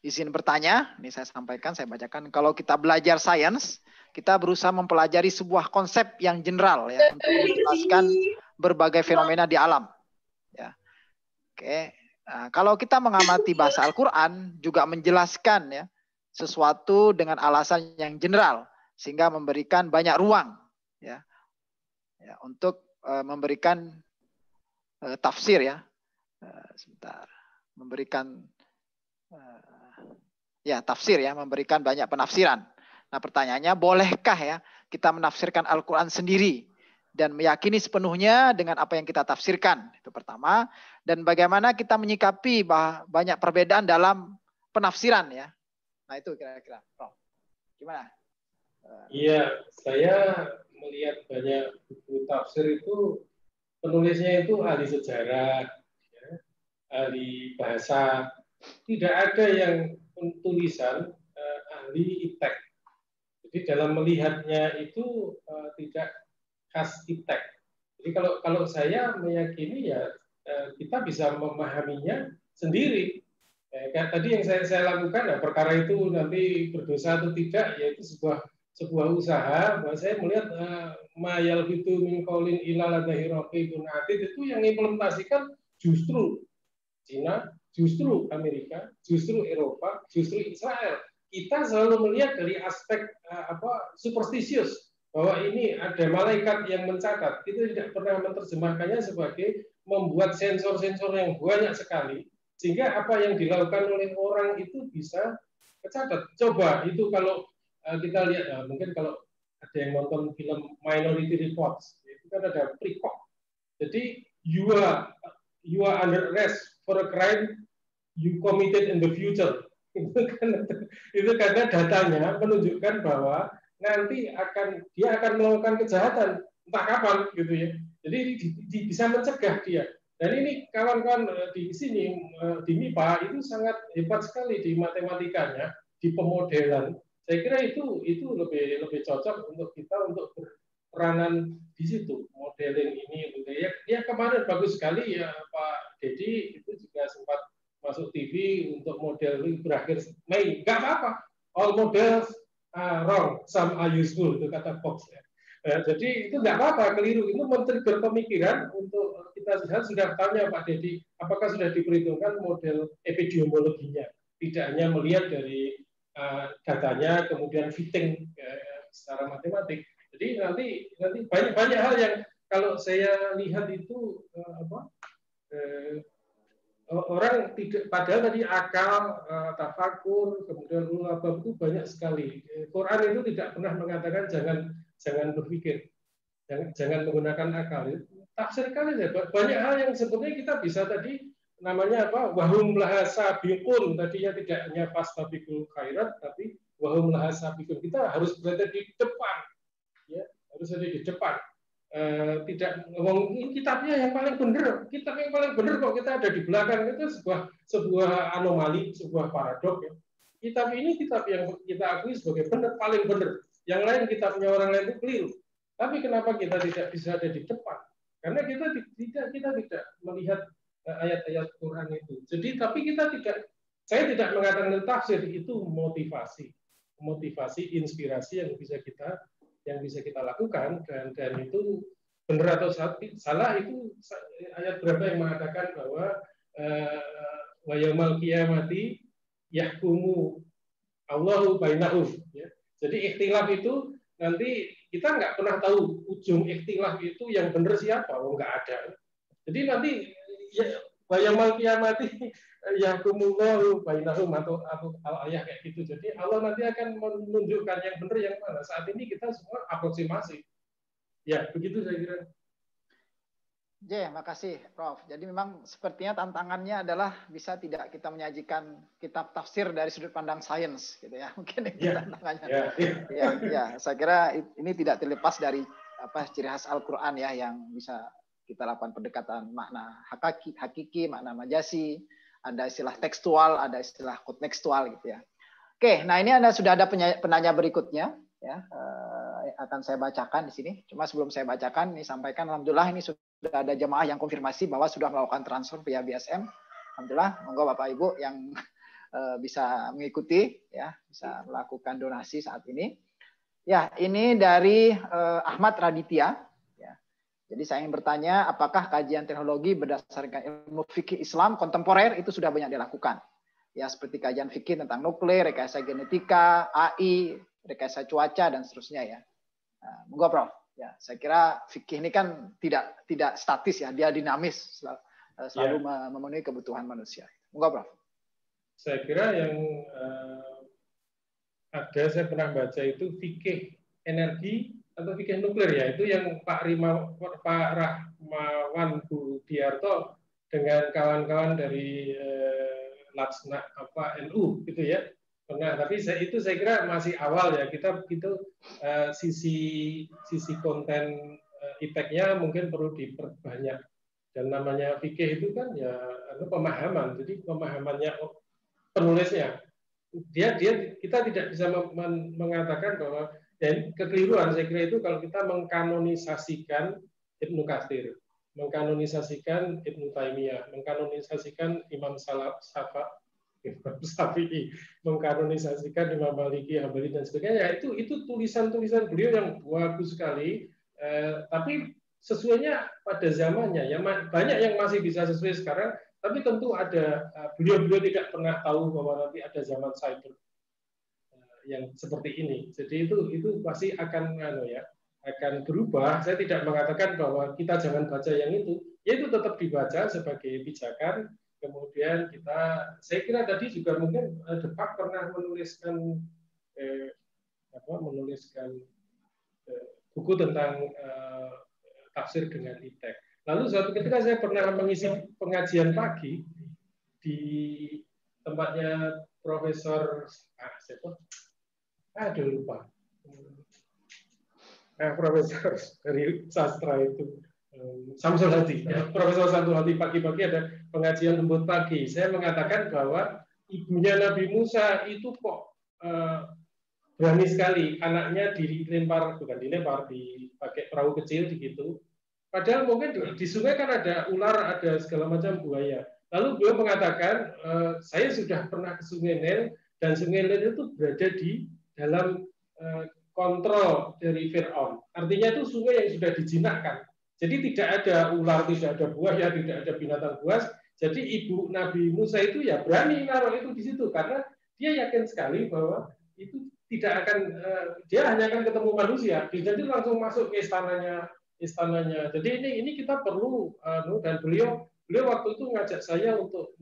Izin bertanya, ini saya sampaikan, saya bacakan. Kalau kita belajar sains, kita berusaha mempelajari sebuah konsep yang general ya untuk menjelaskan berbagai fenomena di alam. Ya. Oke, Nah, kalau kita mengamati bahasa Al-Quran juga menjelaskan ya sesuatu dengan alasan yang general sehingga memberikan banyak ruang ya, untuk memberikan tafsir ya. Sebentar, memberikan tafsir ya, memberikan banyak penafsiran. Nah, pertanyaannya, bolehkah ya kita menafsirkan Al-Quran sendiri dan meyakini sepenuhnya dengan apa yang kita tafsirkan? Itu pertama. Dan bagaimana kita menyikapi banyak perbedaan dalam penafsiran ya. Nah, itu kira-kira. Oh, gimana? Iya, saya melihat banyak buku tafsir itu penulisnya itu ahli sejarah, ya, ahli bahasa. Tidak ada yang tulisan ahli iptek. Jadi dalam melihatnya itu tidak khas iptek. Jadi kalau saya meyakini ya kita bisa memahaminya sendiri. Kayak tadi yang saya lakukan, ya, perkara itu nanti berdosa atau tidak, yaitu sebuah usaha. Bahwa saya melihat mayal itu min qaulin illa ladaihi raqibun atid, itu yang implementasikan justru Cina, justru Amerika, justru Eropa, justru Israel. Kita selalu melihat dari aspek superstisius, bahwa ini ada malaikat yang mencatat. Itu tidak pernah menerjemahkannya sebagai membuat sensor-sensor yang banyak sekali, sehingga apa yang dilakukan oleh orang itu bisa tercatat. Coba itu kalau kita lihat, mungkin kalau ada yang nonton film Minority Report, itu kan ada precog. Jadi you are under arrest for a crime you committed in the future. Itu karena datanya menunjukkan bahwa nanti dia akan melakukan kejahatan entah kapan gitu ya. Jadi bisa mencegah dia. Dan ini kawan-kawan di sini di MIPA itu sangat hebat sekali di matematikanya, di pemodelan. Saya kira itu lebih cocok untuk kita untuk peranan di situ, modeling ini. Ya kemarin bagus sekali ya Pak Dedi itu juga sempat masuk TV untuk model berakhir Mei. Nggak apa-apa, all models are wrong, some are useful, itu kata Fox ya. Jadi itu nggak apa-apa, keliru. Itu men-trigger pemikiran untuk kita sudah tanya Pak Dedi, apakah sudah diperhitungkan model epidemiologinya, tidak hanya melihat dari datanya, kemudian fitting secara matematik. Jadi nanti banyak hal yang kalau saya lihat itu orang tidak, padahal tadi akal, tafakur, kemudian ulama itu banyak sekali. Quran itu tidak pernah mengatakan jangan berpikir, jangan menggunakan akal. Tafsirkan aja. Banyak hal yang sebetulnya kita bisa tadi namanya apa? Wahum laha sabiqun, tadinya tidak hanya fastabiqul khairat, tapi wahum laha sabiqun. Kita harus berada di depan, ya, harus ada di depan. Tidak ngomong ini kitabnya yang paling benar, kitab yang paling benar kok kita ada di belakang, itu sebuah anomali, sebuah paradok ya. Kitab ini kitab yang kita akui sebagai benar, paling benar. Yang lain kitabnya orang lain itu keliru. Tapi kenapa kita tidak bisa ada di depan? Karena kita tidak melihat ayat-ayat Quran itu. Jadi tapi saya tidak mengatakan tafsir itu motivasi, inspirasi yang bisa kita lakukan, dan itu benar atau salah itu ayat berapa yang mengatakan bahwa wa yaumal qiyamati yahkumu Allahu bainahum, ya. Jadi ikhtilaf itu nanti kita nggak pernah tahu ujung ikhtilaf itu yang benar siapa, nggak ada. Jadi nanti wa yaumal qiyamati yahkumullahu bainahum atau ayat kayak gitu. Jadi Allah nanti akan menunjukkan yang benar yang mana. Saat ini kita semua aproksimasi. Ya, begitu saya kira. Makasih Prof. Jadi memang sepertinya tantangannya adalah bisa tidak kita menyajikan kitab tafsir dari sudut pandang sains gitu ya. Mungkin itu tantangannya. Ya, saya kira ini tidak terlepas dari ciri khas Al-Qur'an ya, yang bisa kita lakukan pendekatan makna hakiki, makna majasi, ada istilah tekstual, ada istilah kontekstual gitu ya. Oke, nah ini sudah ada penanya berikutnya ya, akan saya bacakan di sini. Cuma sebelum saya bacakan, ini sampaikan alhamdulillah ini sudah ada jemaah yang konfirmasi bahwa sudah melakukan transfer via BSM. Alhamdulillah, monggo Bapak Ibu yang bisa mengikuti ya, bisa melakukan donasi saat ini. Ya, ini dari Ahmad Raditya ya. Jadi saya ingin bertanya, apakah kajian teknologi berdasarkan ilmu fikih Islam kontemporer itu sudah banyak dilakukan? Ya, seperti kajian fikih tentang nuklir, rekayasa genetika, AI, rekayasa cuaca, dan seterusnya ya. Monggo Prof. Ya, saya kira fikih ini kan tidak statis ya, dia dinamis, selalu memenuhi kebutuhan manusia. Monggo Prof. Saya kira yang saya pernah baca itu fikih energi atau fikih nuklir ya, itu yang Pak Rahmawan Budiarto dengan kawan-kawan dari Laksna NU gitu ya. Nah, tapi saya kira masih awal ya, kita sisi konten IPEK-nya mungkin perlu diperbanyak. Dan namanya fikih itu kan ya pemahaman, jadi pemahamannya penulisnya. Kita tidak bisa mengatakan bahwa, dan kekeliruan saya kira itu kalau kita mengkanonisasikan Ibnu Katsir, mengkanonisasikan Ibnu Taimiyah, mengkanonisasikan Imam Syafi'i, mengkanonisasikan Imam Maliki, Hambali dan sebagainya. Itu tulisan-tulisan beliau yang bagus sekali, tapi sesuainya pada zamannya. Ya, banyak yang masih bisa sesuai sekarang, tapi tentu ada beliau tidak pernah tahu bahwa nanti ada zaman cyber yang seperti ini. Jadi itu pasti akan akan berubah. Saya tidak mengatakan bahwa kita jangan baca yang itu. Ya, itu tetap dibaca sebagai pijakan. Kemudian saya kira tadi juga mungkin Depak pernah menuliskan buku tentang tafsir dengan IPTEK. Lalu suatu ketika saya pernah mengisi pengajian pagi di tempatnya Profesor Profesor dari sastra itu Samsul Hadi, Profesor Samsul Hadi, pagi-pagi ada pengajian lembut pagi. Saya mengatakan bahwa ibunya Nabi Musa itu kok berani sekali anaknya dipakai perahu kecil begitu. Padahal mungkin di sungai kan ada ular, ada segala macam buaya. Lalu beliau mengatakan, saya sudah pernah ke Sungai Nil, dan Sungai Nil itu berada di dalam kontrol dari Fir'aun. Artinya itu sungai yang sudah dijinakkan. Jadi tidak ada ular, tidak ada buaya, tidak ada binatang buas. Jadi ibu Nabi Musa itu ya berani naruh itu di situ, karena dia yakin sekali bahwa itu tidak akan, dia hanya akan ketemu manusia. Jadi langsung masuk ke istananya. Jadi ini kita perlu, dan beliau waktu itu ngajak saya untuk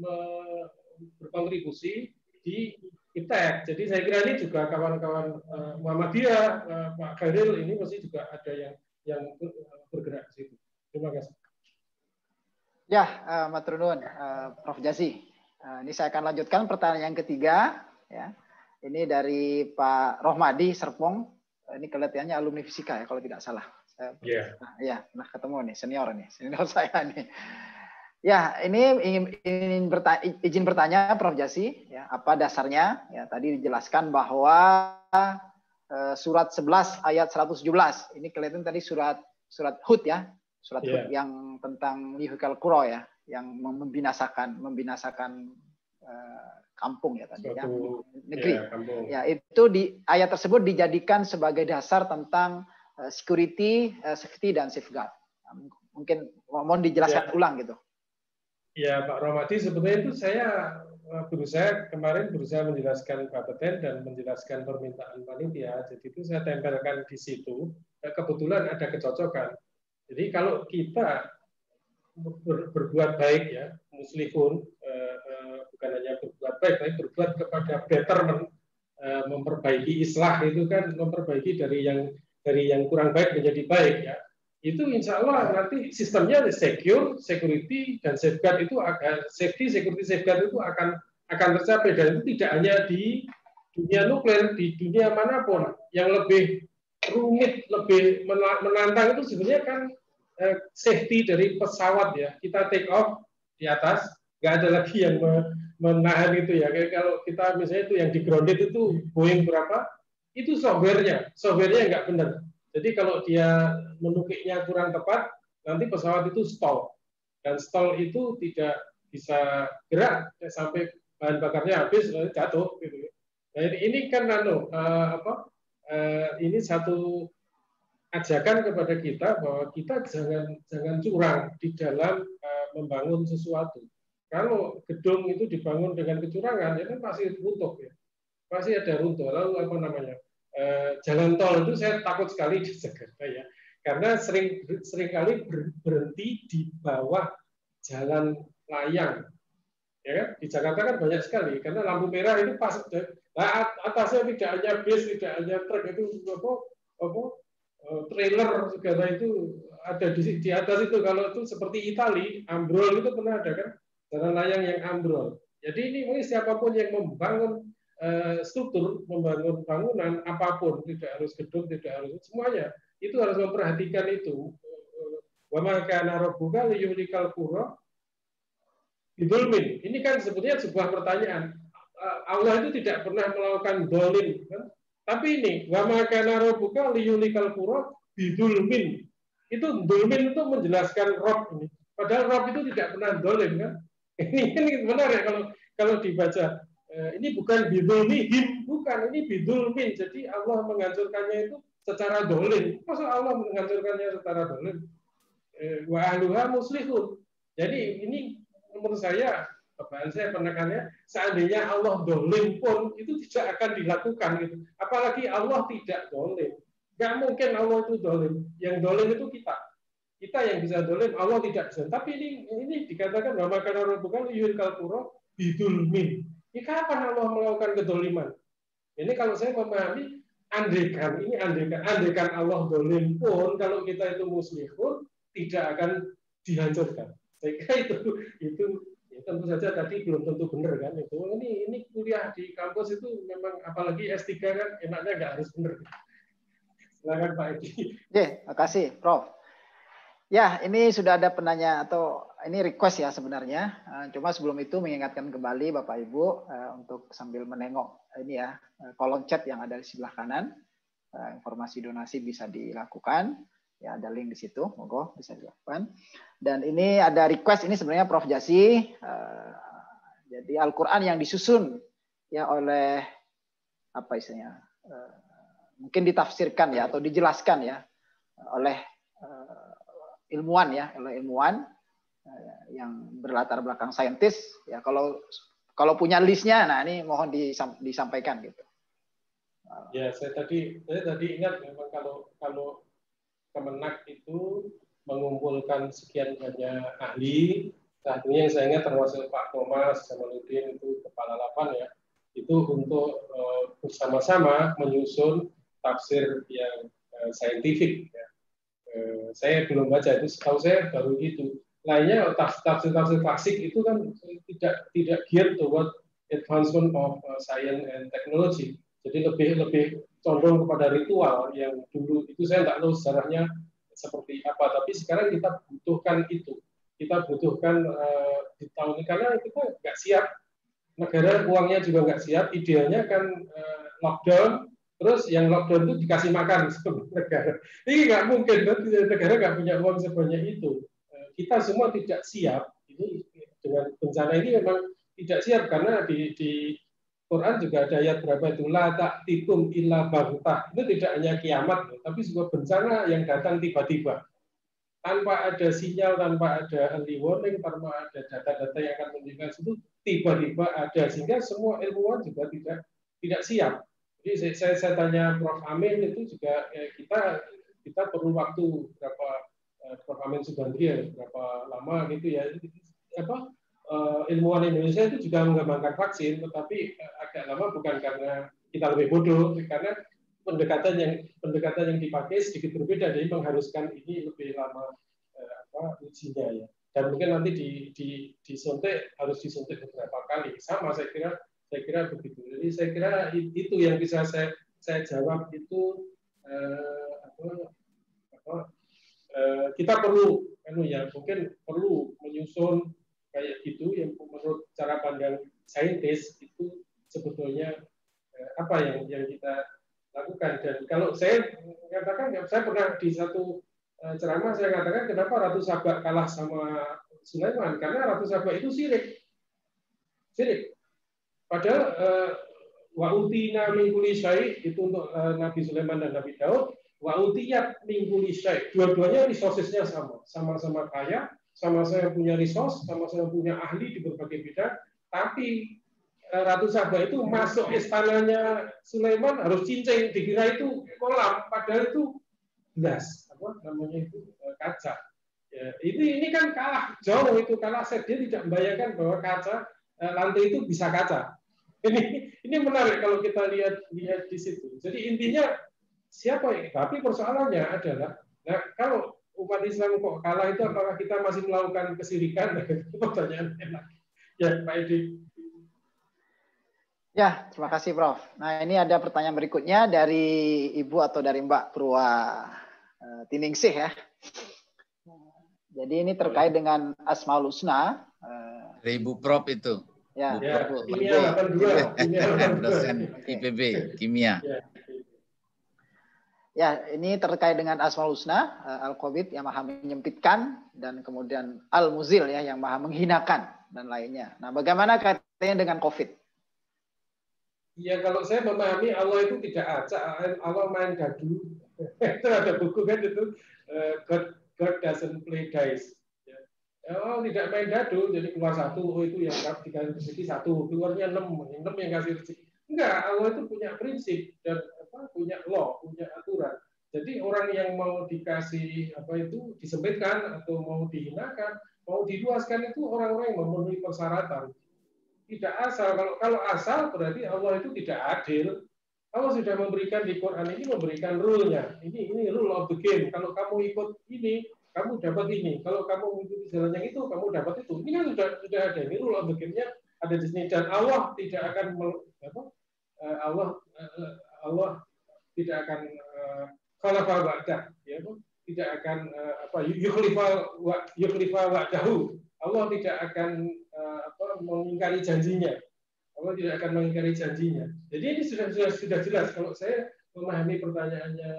berkontribusi di IPTEK. Jadi saya kira ini juga kawan-kawan Muhammadiyah, Pak Khairil ini pasti juga ada yang bergerak di situ. Terima kasih. Ya, matur nuwun, Prof. Jasi. Ini saya akan lanjutkan pertanyaan yang ketiga. Ya, ini dari Pak Rohmadi Serpong. Ini kelihatannya alumni fisika ya, kalau tidak salah. Ya, nah ketemu nih senior saya nih. Ya, ini izin bertanya Prof. Jasi, ya, apa dasarnya? Ya, tadi dijelaskan bahwa surat 11 ayat 117. Ini kelihatan tadi surat Hud ya, surat Hud yang tentang Yuhikal Qura ya, yang membinasakan kampung ya tadi ya, negeri. Ya, itu di ayat tersebut dijadikan sebagai dasar tentang security, safety dan safeguard. Mungkin mohon dijelaskan ulang gitu. Ya, Pak Rohmadi, sebetulnya itu saya kemarin berusaha menjelaskan Bapeten dan menjelaskan permintaan panitia. Jadi itu saya tempelkan di situ. Kebetulan ada kecocokan. Jadi kalau kita berbuat baik ya, muslihun, bukan hanya berbuat baik, tapi berbuat kepada betterment, memperbaiki islah, itu kan memperbaiki dari yang kurang baik menjadi baik ya. Itu insya Allah nanti sistemnya security dan safeguard itu security safeguard itu akan tercapai, dan itu tidak hanya di dunia nuklir, di dunia manapun. Yang lebih rumit, lebih menantang itu sebenarnya kan safety dari pesawat ya. Kita take off di atas, nggak ada lagi yang menahan itu ya. Kayak kalau kita misalnya itu yang di grounded itu Boeing berapa, itu software-nya nggak benar. Jadi kalau dia menukiknya kurang tepat, nanti pesawat itu stall. Dan stall itu tidak bisa gerak sampai bahan bakarnya habis, jatuh. Gitu. Nah, ini kan ini satu ajakan kepada kita bahwa kita jangan curang di dalam membangun sesuatu. Kalau gedung itu dibangun dengan kecurangan, ya kan pasti runtuh ya. Pasti ada runtuh. Lalu apa namanya? Jalan tol itu saya takut sekali di Jakarta ya. Karena seringkali berhenti di bawah jalan layang. Ya, di Jakarta kan banyak sekali karena lampu merah itu pas atasnya tidak hanya bis, tidak hanya truk, itu trailer segala itu ada di atas itu. Kalau itu seperti Itali, ambrol itu pernah ada kan, jalan layang yang ambrol. Jadi ini siapapun yang membangun struktur, membangun bangunan apapun, tidak harus gedung, tidak harus semuanya, itu harus memperhatikan itu. Wa ma kana rabbuka liyuhlikal qura bidzulmin. Ini kan sebetulnya sebuah pertanyaan. Allah itu tidak pernah melakukan dolim, kan? Tapi ini wa ma kana rabbuka liyuhlikal qura bidzulmin. Itu dzulmin itu menjelaskan Rob ini. Padahal Rob itu tidak pernah dolim, kan? Ini benar ya kalau dibaca. Ini bukan bidzulmihim, bukan, ini bidzulmin. Jadi Allah menghancurkannya itu secara dolim. Masa Allah menghancurkannya secara dolim? Wa ahluha muslihun. Jadi ini menurut saya, bahan saya penekannya, seandainya Allah dolim pun itu tidak akan dilakukan gitu. Apalagi Allah tidak dolim. Nggak mungkin Allah itu dolim. Yang dolim itu kita. Kita yang bisa dolim, Allah tidak bisa. Tapi ini dikatakan bahwa karena bukan yuhlikal qura bidzulmin. Ini kapan Allah melakukan kedoliman? Ini kalau saya memahami, andaikan Allah dolim pun, kalau kita itu muslihun, tidak akan dihancurkan. Saya kira itu ya tentu saja tadi belum tentu benar kan itu. Ini kuliah di kampus itu memang apalagi S3 kan enaknya nggak harus benar. Silakan Pak Edi. Makasih Prof. Ya, ini sudah ada penanya atau ini request ya sebenarnya. Cuma sebelum itu mengingatkan kembali Bapak Ibu untuk sambil menengok ini ya kolom chat yang ada di sebelah kanan. Informasi donasi bisa dilakukan. Ya, ada link di situ. Monggo bisa dilakukan. Dan ini ada request ini sebenarnya Prof Jasi. Jadi Al-Qur'an yang disusun ya oleh apa istilahnya? Mungkin ditafsirkan ya atau dijelaskan ya oleh ilmuwan ya, ilmuwan yang berlatar belakang saintis ya. Kalau punya listnya, nah ini mohon disampaikan gitu. Ya, saya tadi ingat memang kalau Kemenak itu mengumpulkan sekian banyak ahli, satunya yang saya ingat termasuk Pak Thomas Jamaluddin itu kepala lapan ya, itu untuk bersama-sama menyusun tafsir yang saintifik ya. Saya belum baca itu, setahu saya baru itu. Lainnya tafsir klasik itu kan tidak geared toward advancement of science and technology. Jadi lebih condong kepada ritual yang dulu itu saya tidak tahu sejarahnya seperti apa. Tapi sekarang kita butuhkan itu. Kita butuhkan di tahun ini karena kita nggak siap. Negara uangnya juga nggak siap. Idealnya kan lockdown. Terus yang lockdown itu dikasih makan sama negara. Ini nggak mungkin, negara nggak punya uang sebanyak itu. Kita semua tidak siap. Ini dengan bencana ini memang tidak siap karena di Quran juga ada ayat berapa itu la ta'tikum illa baghtah. Itu tidak hanya kiamat, tapi sebuah bencana yang datang tiba-tiba. Tanpa ada sinyal, tanpa ada early warning, tanpa ada data-data yang akan menunjukkan itu tiba-tiba ada sehingga semua ilmuwan juga tidak siap. Jadi saya tanya Prof Amin itu juga kita perlu waktu berapa Prof Amin Subandri berapa lama gitu ya ilmuwan Indonesia itu juga mengembangkan vaksin tetapi agak lama bukan karena kita lebih bodoh karena pendekatan yang dipakai sedikit berbeda jadi mengharuskan ini lebih lama ujinya ya dan mungkin nanti harus disuntik beberapa kali sama saya kira begitu. Jadi saya kira itu yang bisa saya jawab itu kita perlu mungkin perlu menyusun kayak gitu yang menurut cara pandang saintis itu sebetulnya apa yang kita lakukan. Dan kalau saya katakan saya pernah di satu ceramah saya katakan kenapa Ratu Saba kalah sama Sulaiman karena Ratu Saba itu syirik. Padahal wa utina min kulli syai' itu untuk Nabi Sulaiman dan Nabi Daud Wa utiyat min kulli syai'. Dua-duanya resources-nya sama. Sama-sama kaya, sama-sama punya resource, sama-sama punya ahli di berbagai bidang, tapi Ratu Saba itu masuk istananya Sulaiman harus cincin, dikira itu kolam, padahal itu gelas, apa namanya itu, kaca. Ya, ini kan kalah jauh, itu kalah set. Dia tidak membayangkan bahwa kaca, lantai itu bisa kaca. Ini menarik kalau kita lihat di situ. Jadi intinya siapa ya? Tapi persoalannya adalah, nah, kalau umat Islam kok kalah itu, apakah kita masih melakukan kesirikan? Pertanyaan enak. Ya, Pak Edi. Ya, terima kasih Prof. Nah, ini ada pertanyaan berikutnya dari Ibu atau dari Mbak Purwa Tiningsih ya. Jadi ini terkait dengan Asmaul Husna. Dari Ibu Prof itu. Ya, kimia 82. Dosen IPB, kimia. Ya, ini terkait dengan Asmaul Husna, Al-Qabid yang maha menyempitkan, dan kemudian Al-Muzil ya yang maha menghinakan, dan lainnya. Nah, bagaimana kaitannya dengan COVID? Ya, kalau saya memahami Allah itu tidak acak, Allah main dadu. Itu ada buku kan itu, God doesn't play dice. Oh, tidak main dadu, jadi keluar satu, oh itu yang dikasih rezeki satu, keluarnya 6 yang kasih rezeki. Enggak, Allah itu punya prinsip dan punya law, punya aturan. Jadi orang yang mau dikasih disempitkan atau mau dihinakan, mau diluaskan itu orang-orang yang memenuhi persyaratan. Tidak asal. Kalau asal berarti Allah itu tidak adil. Allah sudah memberikan di Quran ini, memberikan rule-nya. Ini rule of the game. Kalau kamu ikut ini, kamu dapat ini. Kalau kamu mengikuti jalan yang itu, kamu dapat itu. Ini kan sudah ada. Ini rule of the game-nya ada di sini. Dan Allah tidak akan Allah tidak akan khalafa ba'dah, ya, tidak akan yukhlifa wa'dahu. Allah tidak akan mengingkari janjinya. Allah tidak akan mengingkari janjinya. Jadi ini sudah jelas. Kalau saya memahami pertanyaannya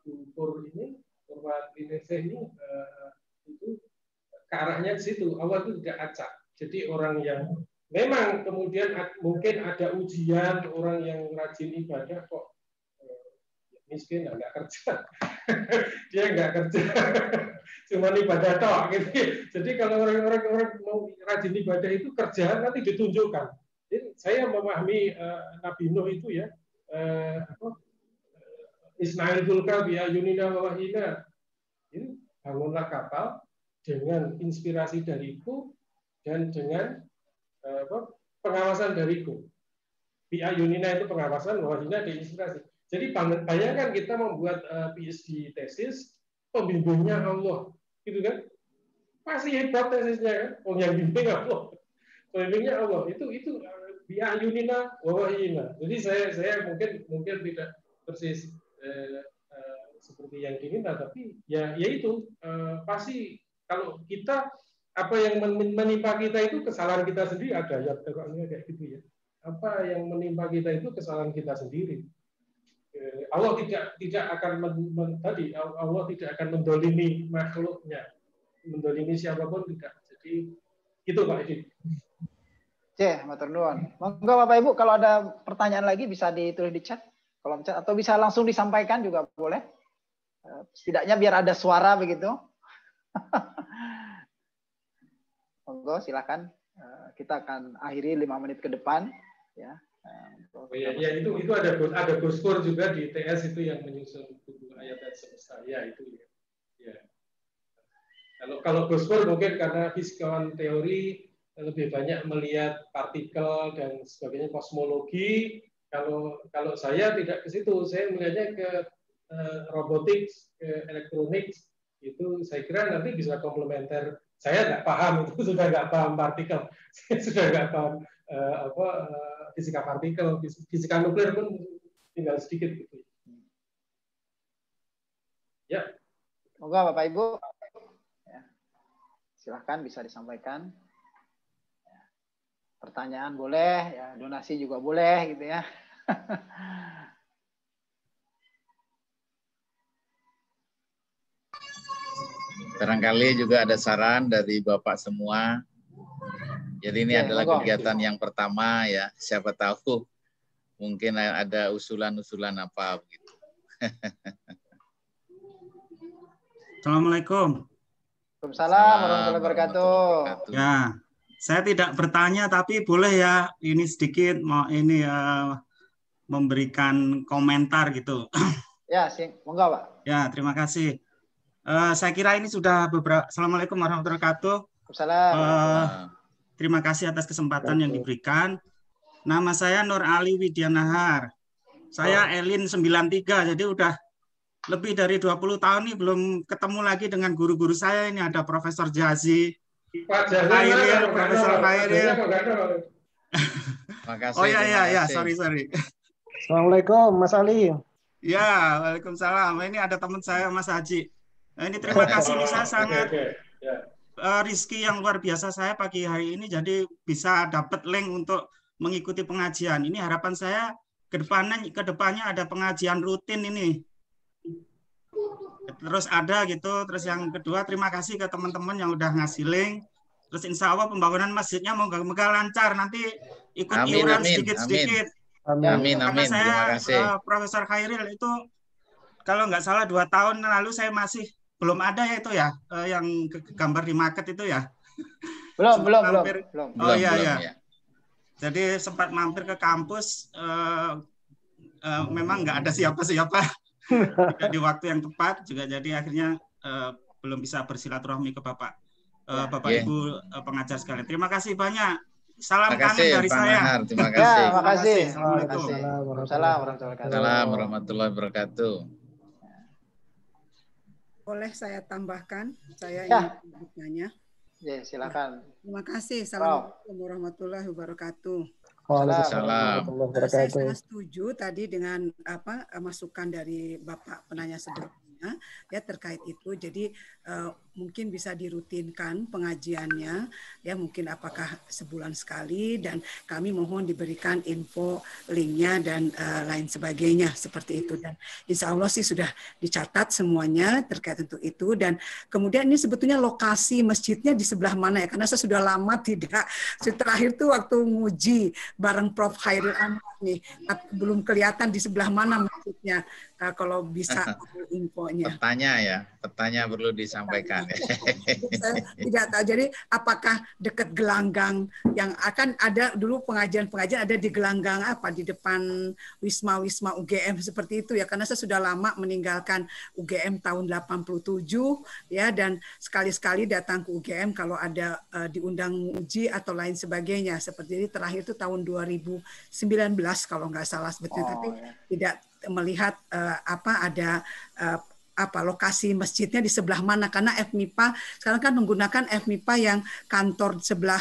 Bu Pur ini, Purwa Tiningsih ini, itu ke arahnya di situ. Allah itu tidak acak. Jadi orang yang memang kemudian mungkin ada ujian, orang yang rajin ibadah kok miskin, nggak kerja. Dia nggak kerja. Cuma ibadah tok gitu. Jadi kalau orang-orang mau rajin ibadah itu kerja nanti ditunjukkan. Jadi saya memahami Nabi Nuh itu ya, Isnail Fulka bi ayunina wa wahina. Ini bangunlah kapal dengan inspirasi dariku dan dengan pengawasan dariku. Bi ayunina itu pengawasan, wahina di inspirasi. Jadi bayangkan kita membuat PhD tesis, pembimbingnya Allah, gitu kan? Pasti hebat tesisnya kan? Oh, yang bimbing Allah, pembimbingnya Allah. Itu biayunina wawahina. Jadi saya mungkin tidak persis seperti yang diminta, tapi ya itu pasti kalau kita apa yang menimpa kita itu kesalahan kita sendiri, ada ya kayak gitu ya. Apa yang menimpa kita itu kesalahan kita sendiri. Allah tidak akan Allah tidak akan mendolimi makhluknya, mendolimi siapapun tidak. Jadi itu Pak Edi. Matur nuwun. Monggo Bapak Ibu kalau ada pertanyaan lagi bisa ditulis di chat, kolom chat, atau bisa langsung disampaikan juga boleh. Setidaknya biar ada suara begitu. Monggo silakan. Kita akan akhiri 5 menit ke depan ya. Ya itu ada Gus Pur juga di TS itu yang menyusun buku ayat dan semesta ya itu ya. Kalau Gus Pur mungkin karena fisikawan teori lebih banyak melihat partikel dan sebagainya, kosmologi. Kalau saya tidak ke situ, saya melihatnya ke robotik, ke elektronik. Itu saya kira nanti bisa komplementer. Saya nggak paham itu, sudah nggak paham partikel, saya sudah nggak paham fisika partikel, fisika nuklir pun tinggal sedikit gitu. Ya. Semoga Bapak Ibu ya, silahkan bisa disampaikan. Ya. Pertanyaan boleh, ya, donasi juga boleh gitu ya. Barangkali juga ada saran dari Bapak semua. Jadi ini adalah kegiatan yang pertama ya. Siapa tahu mungkin ada usulan-usulan apa begitu. Assalamualaikum. Waalaikumsalam warahmatullahi wabarakatuh. Ya, saya tidak bertanya tapi boleh ya ini sedikit mau ini memberikan komentar gitu. Ya, monggo Pak. Ya, terima kasih. Saya kira ini sudah beberapa. Assalamualaikum warahmatullahi wabarakatuh. Waalaikumsalam. Terima kasih atas kesempatan yang diberikan. Nama saya Nur Ali Widyanahar. Saya Elin 93, jadi udah lebih dari 20 tahun nih belum ketemu lagi dengan guru-guru saya. Ini ada Profesor Jazi, Khairil, Profesor Khairil. Makasih. Oh ya, sorry. Assalamualaikum Mas Ali. Ya, waalaikumsalam. Ini ada teman saya Mas Haji. Nah, ini terima kasih nih, saya sangat rezeki yang luar biasa saya pagi hari ini jadi bisa dapat link untuk mengikuti pengajian. Ini harapan saya ke depannya ada pengajian rutin ini. Terus ada gitu. Terus yang kedua terima kasih ke teman-teman yang udah ngasih link. Terus insya Allah pembangunan masjidnya moga-moga lancar. Nanti ikut iuran sedikit-sedikit. Amin. Karena saya Terima kasih. Profesor Khairil itu kalau nggak salah 2 tahun lalu saya masih belum ada ya itu ya yang gambar di market itu ya. Belum. Oh iya. Jadi sempat mampir ke kampus. Memang nggak ada siapa-siapa. Tidak di waktu yang tepat juga jadi akhirnya belum bisa bersilaturahmi ke Bapak Ibu pengajar sekalian. Terima kasih banyak. Salam kangen dari saya. Terima kasih. Terima kasih. Assalamualaikum warahmatullahi wabarakatuh. Boleh saya tambahkan? Saya ingin bertanya. Ya, silakan. Terima kasih. Assalamualaikum warahmatullahi wabarakatuh. Waalaikumsalam. Saya sangat setuju tadi dengan masukan dari Bapak penanya sebelumnya ya terkait itu. Jadi mungkin bisa dirutinkan pengajiannya ya mungkin apakah sebulan sekali dan kami mohon diberikan info linknya dan lain sebagainya seperti itu dan insya Allah sih sudah dicatat semuanya terkait untuk itu dan kemudian ini sebetulnya lokasi masjidnya di sebelah mana ya karena saya sudah lama tidak terakhir tuh waktu nguji bareng Prof Khairil Anwar nih belum kelihatan di sebelah mana masjidnya kalau bisa infonya. Petanya perlu disampaikan. Saya tidak tahu. Jadi apakah dekat gelanggang yang akan ada dulu pengajian ada di gelanggang di depan Wisma UGM seperti itu ya karena saya sudah lama meninggalkan UGM tahun 87 ya dan sekali-sekali datang ke UGM kalau ada diundang uji atau lain sebagainya seperti ini terakhir itu tahun 2019 kalau nggak salah sebetulnya tapi tidak melihat ada lokasi masjidnya di sebelah mana karena FMIPA sekarang kan menggunakan FMIPA yang kantor sebelah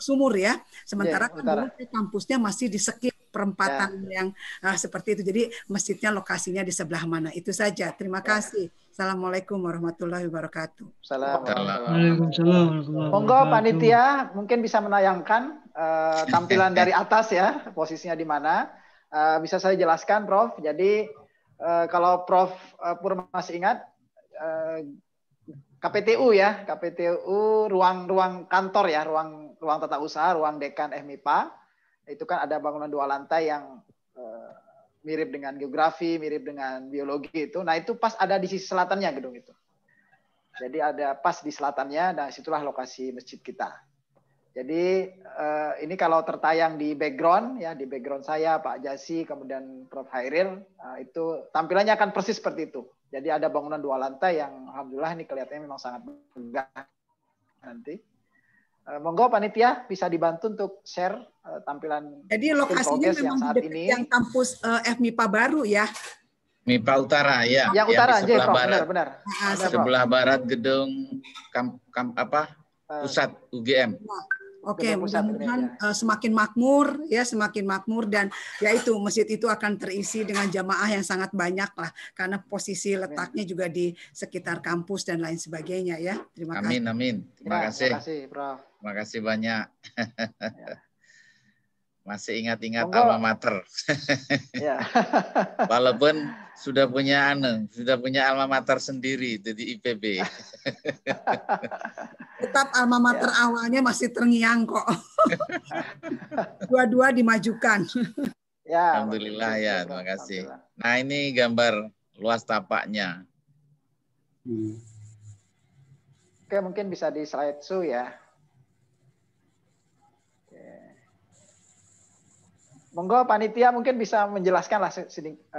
sumur ya sementara kan dulu kampusnya masih di sekitar perempatan yang seperti itu jadi masjidnya lokasinya di sebelah mana itu saja terima kasih. Assalamualaikum warahmatullahi wabarakatuh. Waalaikumsalam. Monggo panitia mungkin bisa menayangkan tampilan dari atas ya posisinya di mana bisa saya jelaskan Prof. Jadi kalau Prof. Pur masih ingat KPTU ya, KPTU ruang kantor ya, ruang tata usaha, ruang dekan FMIPA itu kan ada bangunan 2 lantai yang mirip dengan geografi, mirip dengan biologi itu. Nah itu pas ada di sisi selatannya gedung itu. Jadi ada pas di selatannya, dan situlah lokasi masjid kita. Jadi ini kalau tertayang di background ya, di background saya Pak Jasi kemudian Prof Khairil itu tampilannya akan persis seperti itu. Jadi ada bangunan 2 lantai yang alhamdulillah ini kelihatannya memang sangat megah nanti. Monggo panitia bisa dibantu untuk share tampilan. Jadi lokasinya memang yang dekat yang kampus FMIPA baru ya. MIPA Utara ya. Yang utara aja Prof, benar. Sebelah barat gedung pusat UGM. Oke, mudah-mudahan semakin makmur dan ya itu masjid itu akan terisi dengan jamaah yang sangat banyak lah karena posisi letaknya juga di sekitar kampus dan lain sebagainya ya. Terima kasih. Amin. Terima kasih. Terima kasih, Prof. Terima kasih banyak. Masih ingat-ingat alma mater. Ya. Walaupun sudah punya alma mater sendiri itu di IPB. Tetap alma mater awalnya masih terngiang kok. Dua-dua dimajukan. Ya, alhamdulillah ya, terima kasih. Nah, ini gambar luas tapaknya. Oke, mungkin bisa di slide show ya. Monggo panitia mungkin bisa menjelaskan lah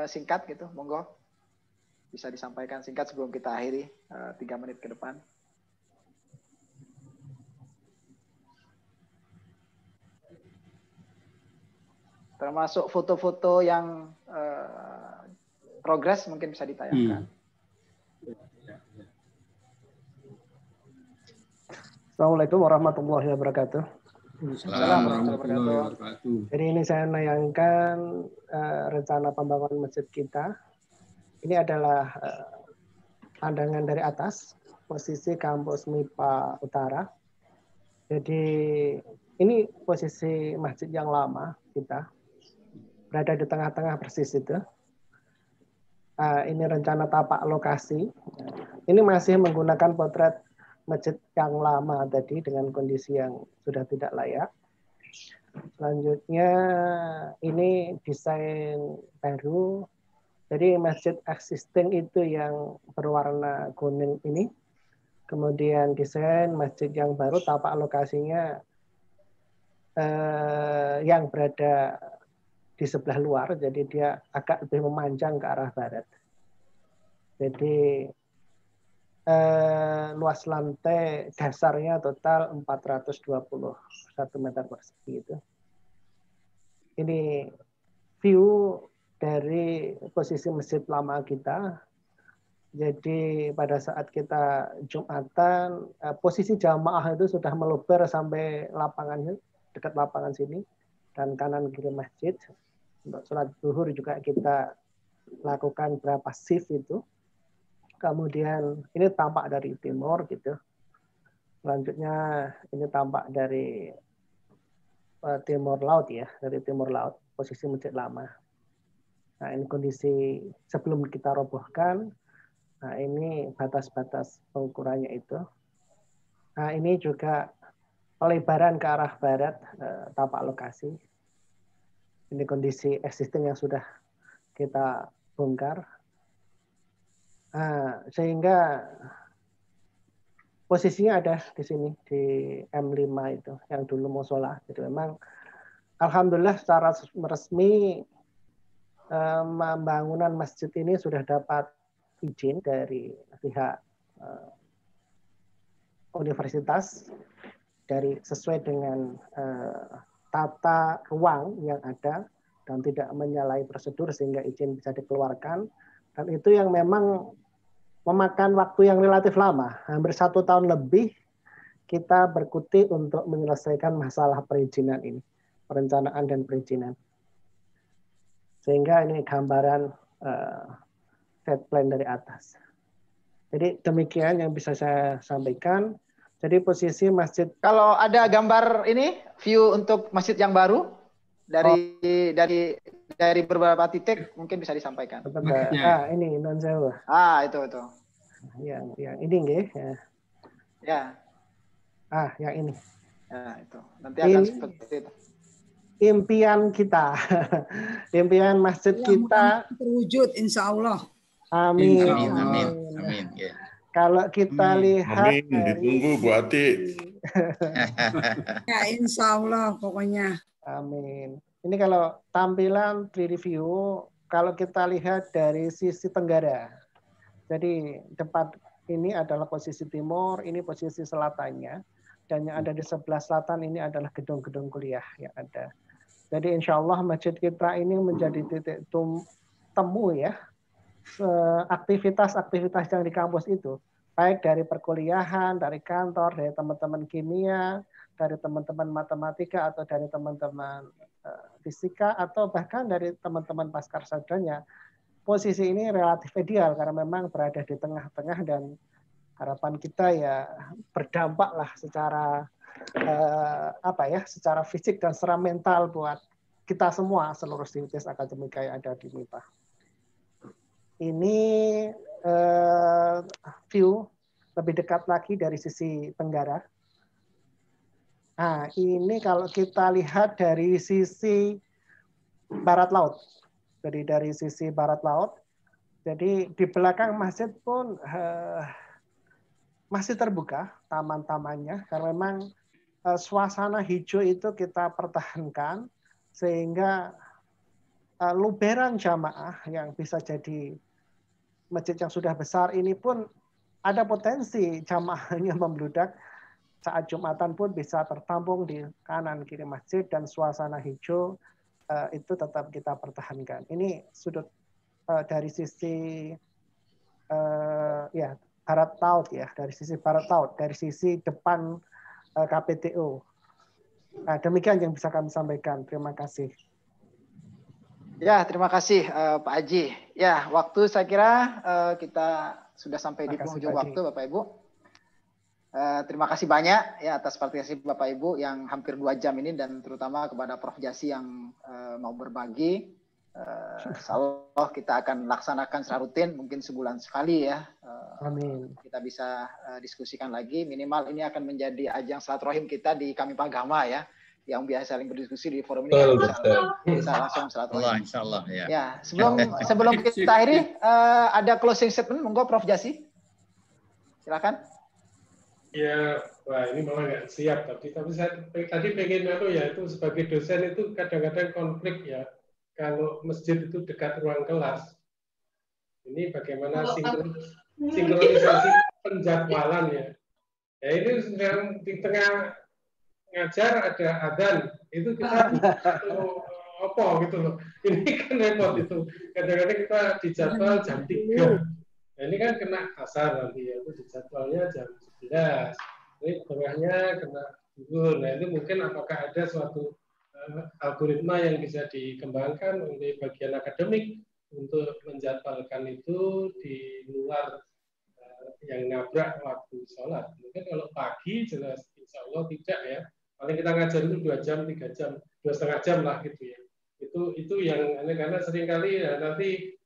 singkat gitu, monggo. Bisa disampaikan singkat sebelum kita akhiri 3 menit ke depan. Termasuk foto-foto yang progres mungkin bisa ditayangkan. Assalamualaikum warahmatullahi wabarakatuh. Assalamualaikum warahmatullahi wabarakatuh. Jadi ini saya menayangkan rencana pembangunan masjid kita. Ini adalah pandangan dari atas, posisi kampus MIPA Utara. Jadi ini posisi masjid yang lama kita, berada di tengah-tengah persis itu. Ini rencana tapak lokasi. Ini masih menggunakan potret masjid yang lama tadi dengan kondisi yang sudah tidak layak. Selanjutnya ini desain baru. Jadi masjid existing itu yang berwarna kuning ini. Kemudian desain masjid yang baru tapak lokasinya yang berada di sebelah luar. Jadi dia agak lebih memanjang ke arah barat. Jadi luas lantai dasarnya total 421 meter persegi itu. Ini view dari posisi masjid lama kita. Jadi pada saat kita Jumatan, posisi jamaah itu sudah meluber sampai lapangan, dekat lapangan sini dan kanan kiri masjid. Untuk sholat zuhur juga kita lakukan berapa shift itu. Kemudian ini tampak dari timur gitu. Selanjutnya ini tampak dari timur laut ya, dari timur laut, posisi masjid lama. Nah ini kondisi sebelum kita robohkan. Nah ini batas-batas pengukurannya itu. Nah ini juga pelebaran ke arah barat tapak lokasi. Ini kondisi existing yang sudah kita bongkar. Sehingga posisinya ada di sini di M5 itu yang dulu musola. Jadi memang alhamdulillah secara resmi pembangunan masjid ini sudah dapat izin dari pihak universitas dari sesuai dengan tata ruang yang ada dan tidak menyalahi prosedur sehingga izin bisa dikeluarkan. Dan itu yang memang memakan waktu yang relatif lama, hampir 1 tahun lebih kita berkutik untuk menyelesaikan masalah perizinan ini, perencanaan dan perizinan. Sehingga ini gambaran set plan dari atas. Jadi demikian yang bisa saya sampaikan. Jadi posisi masjid. Kalau ada gambar ini view untuk masjid yang baru dari beberapa titik mungkin bisa disampaikan. Ini non sewa. Itu. Yang ini nggih. Ya. Yang ini. Ya, itu. Nanti akan seperti itu. Impian kita. Impian masjid kita terwujud insya Allah. Amin. Amin. Ya. Kalau kita lihat ditunggu Bu Ati. Ya insya Allah pokoknya. Amin. Ini kalau tampilan 3D view, kalau kita lihat dari sisi tenggara. Jadi tempat ini adalah posisi timur, ini posisi selatannya. Dan yang ada di sebelah selatan ini adalah gedung-gedung kuliah yang ada. Jadi insya Allah masjid kita ini menjadi titik temu ya. Aktivitas-aktivitas yang di kampus itu. Baik dari perkuliahan, dari kantor, dari teman-teman kimia, dari teman-teman matematika, atau dari teman-teman fisika, atau bahkan dari teman-teman pascarsarjana. Posisi ini relatif ideal karena memang berada di tengah-tengah dan harapan kita ya berdampak lah secara secara fisik dan secara mental buat kita semua seluruh sivitas akademika yang ada di MIPA. Ini view lebih dekat lagi dari sisi tenggara. Nah, ini kalau kita lihat dari sisi barat laut. Jadi dari sisi barat laut, Jadi di belakang masjid pun masih terbuka taman-tamannya, karena memang suasana hijau itu kita pertahankan sehingga luberan jamaah yang bisa jadi masjid yang sudah besar ini pun ada potensi jamaahnya membludak. Saat Jumatan pun bisa tertampung di kanan kiri masjid dan suasana hijau itu tetap kita pertahankan. Ini sudut dari sisi ya barat laut ya, dari sisi barat laut, dari sisi depan KPTO. Nah, demikian yang bisa kami sampaikan. Terima kasih. Ya, terima kasih Pak Haji. Ya, waktu saya kira kita sudah sampai di penghujung waktu, Bapak Ibu. Terima kasih banyak ya atas partisipasi Bapak Ibu yang hampir 2 jam ini, dan terutama kepada Prof. Jasi yang mau berbagi. Insyaallah kita akan laksanakan secara rutin, mungkin sebulan sekali ya. Amin. Kita bisa diskusikan lagi. Minimal ini akan menjadi ajang silaturahim kita di Kami Pagama ya, yang biasa saling berdiskusi di forum ini. Bisa langsung silaturahim. Insyaallah ya. Ya, sebelum kita akhiri, ada closing statement, monggo Prof. Jasi. Silakan. Ya, wah ini malah nggak siap, tapi saya tadi pengen ya, itu sebagai dosen itu kadang-kadang konflik ya. Kalau masjid itu dekat ruang kelas, ini bagaimana sinkronisasi penjadwalan ya. Ya ini sedang di tengah ngajar ada adzan, itu kita apa gitu loh. Ini kan repot itu. Kadang-kadang kita dijadwal jam 3. Nah, ini kan kena asar nanti ya, itu dijadwalnya jam 11. Ini tengahnya kena zuhur. Nah, itu mungkin apakah ada suatu algoritma yang bisa dikembangkan oleh bagian akademik untuk menjadwalkan itu di luar yang nabrak waktu sholat. Mungkin kalau pagi jelas insya Allah tidak ya. Paling kita ngajar itu 2 jam, 3 jam, 2,5 jam lah gitu ya. Itu yang aneh, karena seringkali ya, nanti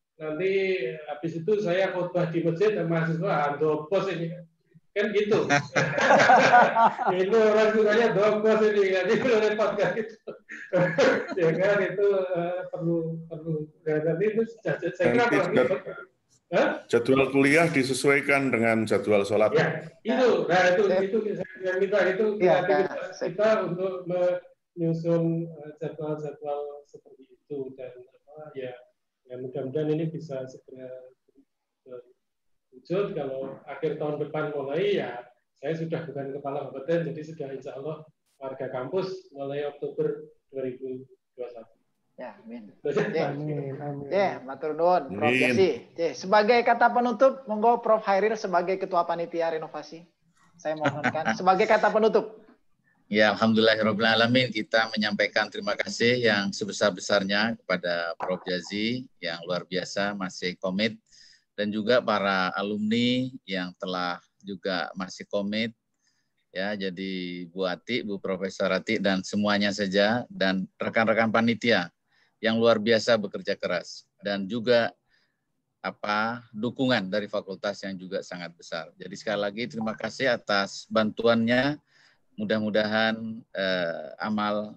habis itu saya khotbah di masjid dan mahasiswa dopos ini kan gitu. Itu orang sukanya dopos ini, jadi repot kan gitu. Ya kan itu perlu nanti itu saya kira jadwal kuliah disesuaikan dengan jadwal sholat. Ya, itu saya minta itu kreativitas kita untuk menyusun jadwal seperti itu, dan ya mudah-mudahan ini bisa segera wujud. Kalau akhir tahun depan mulai ya, saya sudah bukan kepala kabupaten, jadi sudah insya Allah warga kampus mulai Oktober 2021. Ya, amin. Amin. Ya, matur nuwun Prof. Jasi. Sebagai kata penutup, monggo Prof. Hairil sebagai Ketua Panitia Renovasi. Saya mohonkan sebagai kata penutup. Ya, alhamdulillahirabbil alamin, kita menyampaikan terima kasih yang sebesar-besarnya kepada Prof. Jasi yang luar biasa masih komit, dan juga para alumni yang telah juga masih komit. Ya, jadi Bu Ati, Bu Profesor Ati, dan semuanya saja, dan rekan-rekan panitia yang luar biasa bekerja keras, dan juga dukungan dari fakultas yang juga sangat besar. Jadi sekali lagi terima kasih atas bantuannya. Mudah-mudahan amal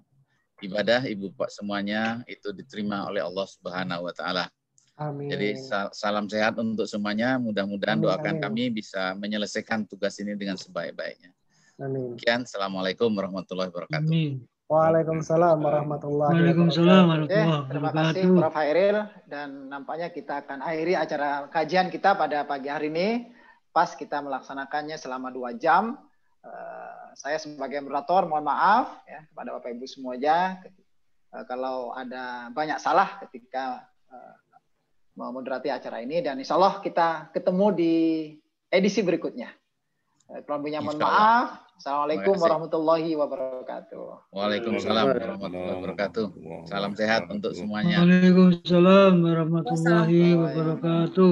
ibadah Ibu Pak semuanya itu diterima oleh Allah Subhanahu wa taala. Amin. Jadi salam sehat untuk semuanya. Mudah-mudahan doakan kami bisa menyelesaikan tugas ini dengan sebaik-baiknya. Amin. Sekian, assalamualaikum warahmatullahi wabarakatuh. Amin. Waalaikumsalam warahmatullahi wabarakatuh. Terima kasih Prof. Hairil, dan nampaknya kita akan akhiri acara kajian kita pada pagi hari ini. Pas kita melaksanakannya selama 2 jam. Saya sebagai moderator mohon maaf ya kepada Bapak Ibu semuanya kalau ada banyak salah ketika memoderati acara ini, dan insya Allah kita ketemu di edisi berikutnya. Kurang lebihnya mohon maaf. Assalamualaikum warahmatullahi wabarakatuh. Waalaikumsalam warahmatullahi wabarakatuh. Salam sehat untuk semuanya. Waalaikumsalam warahmatullahi wabarakatuh.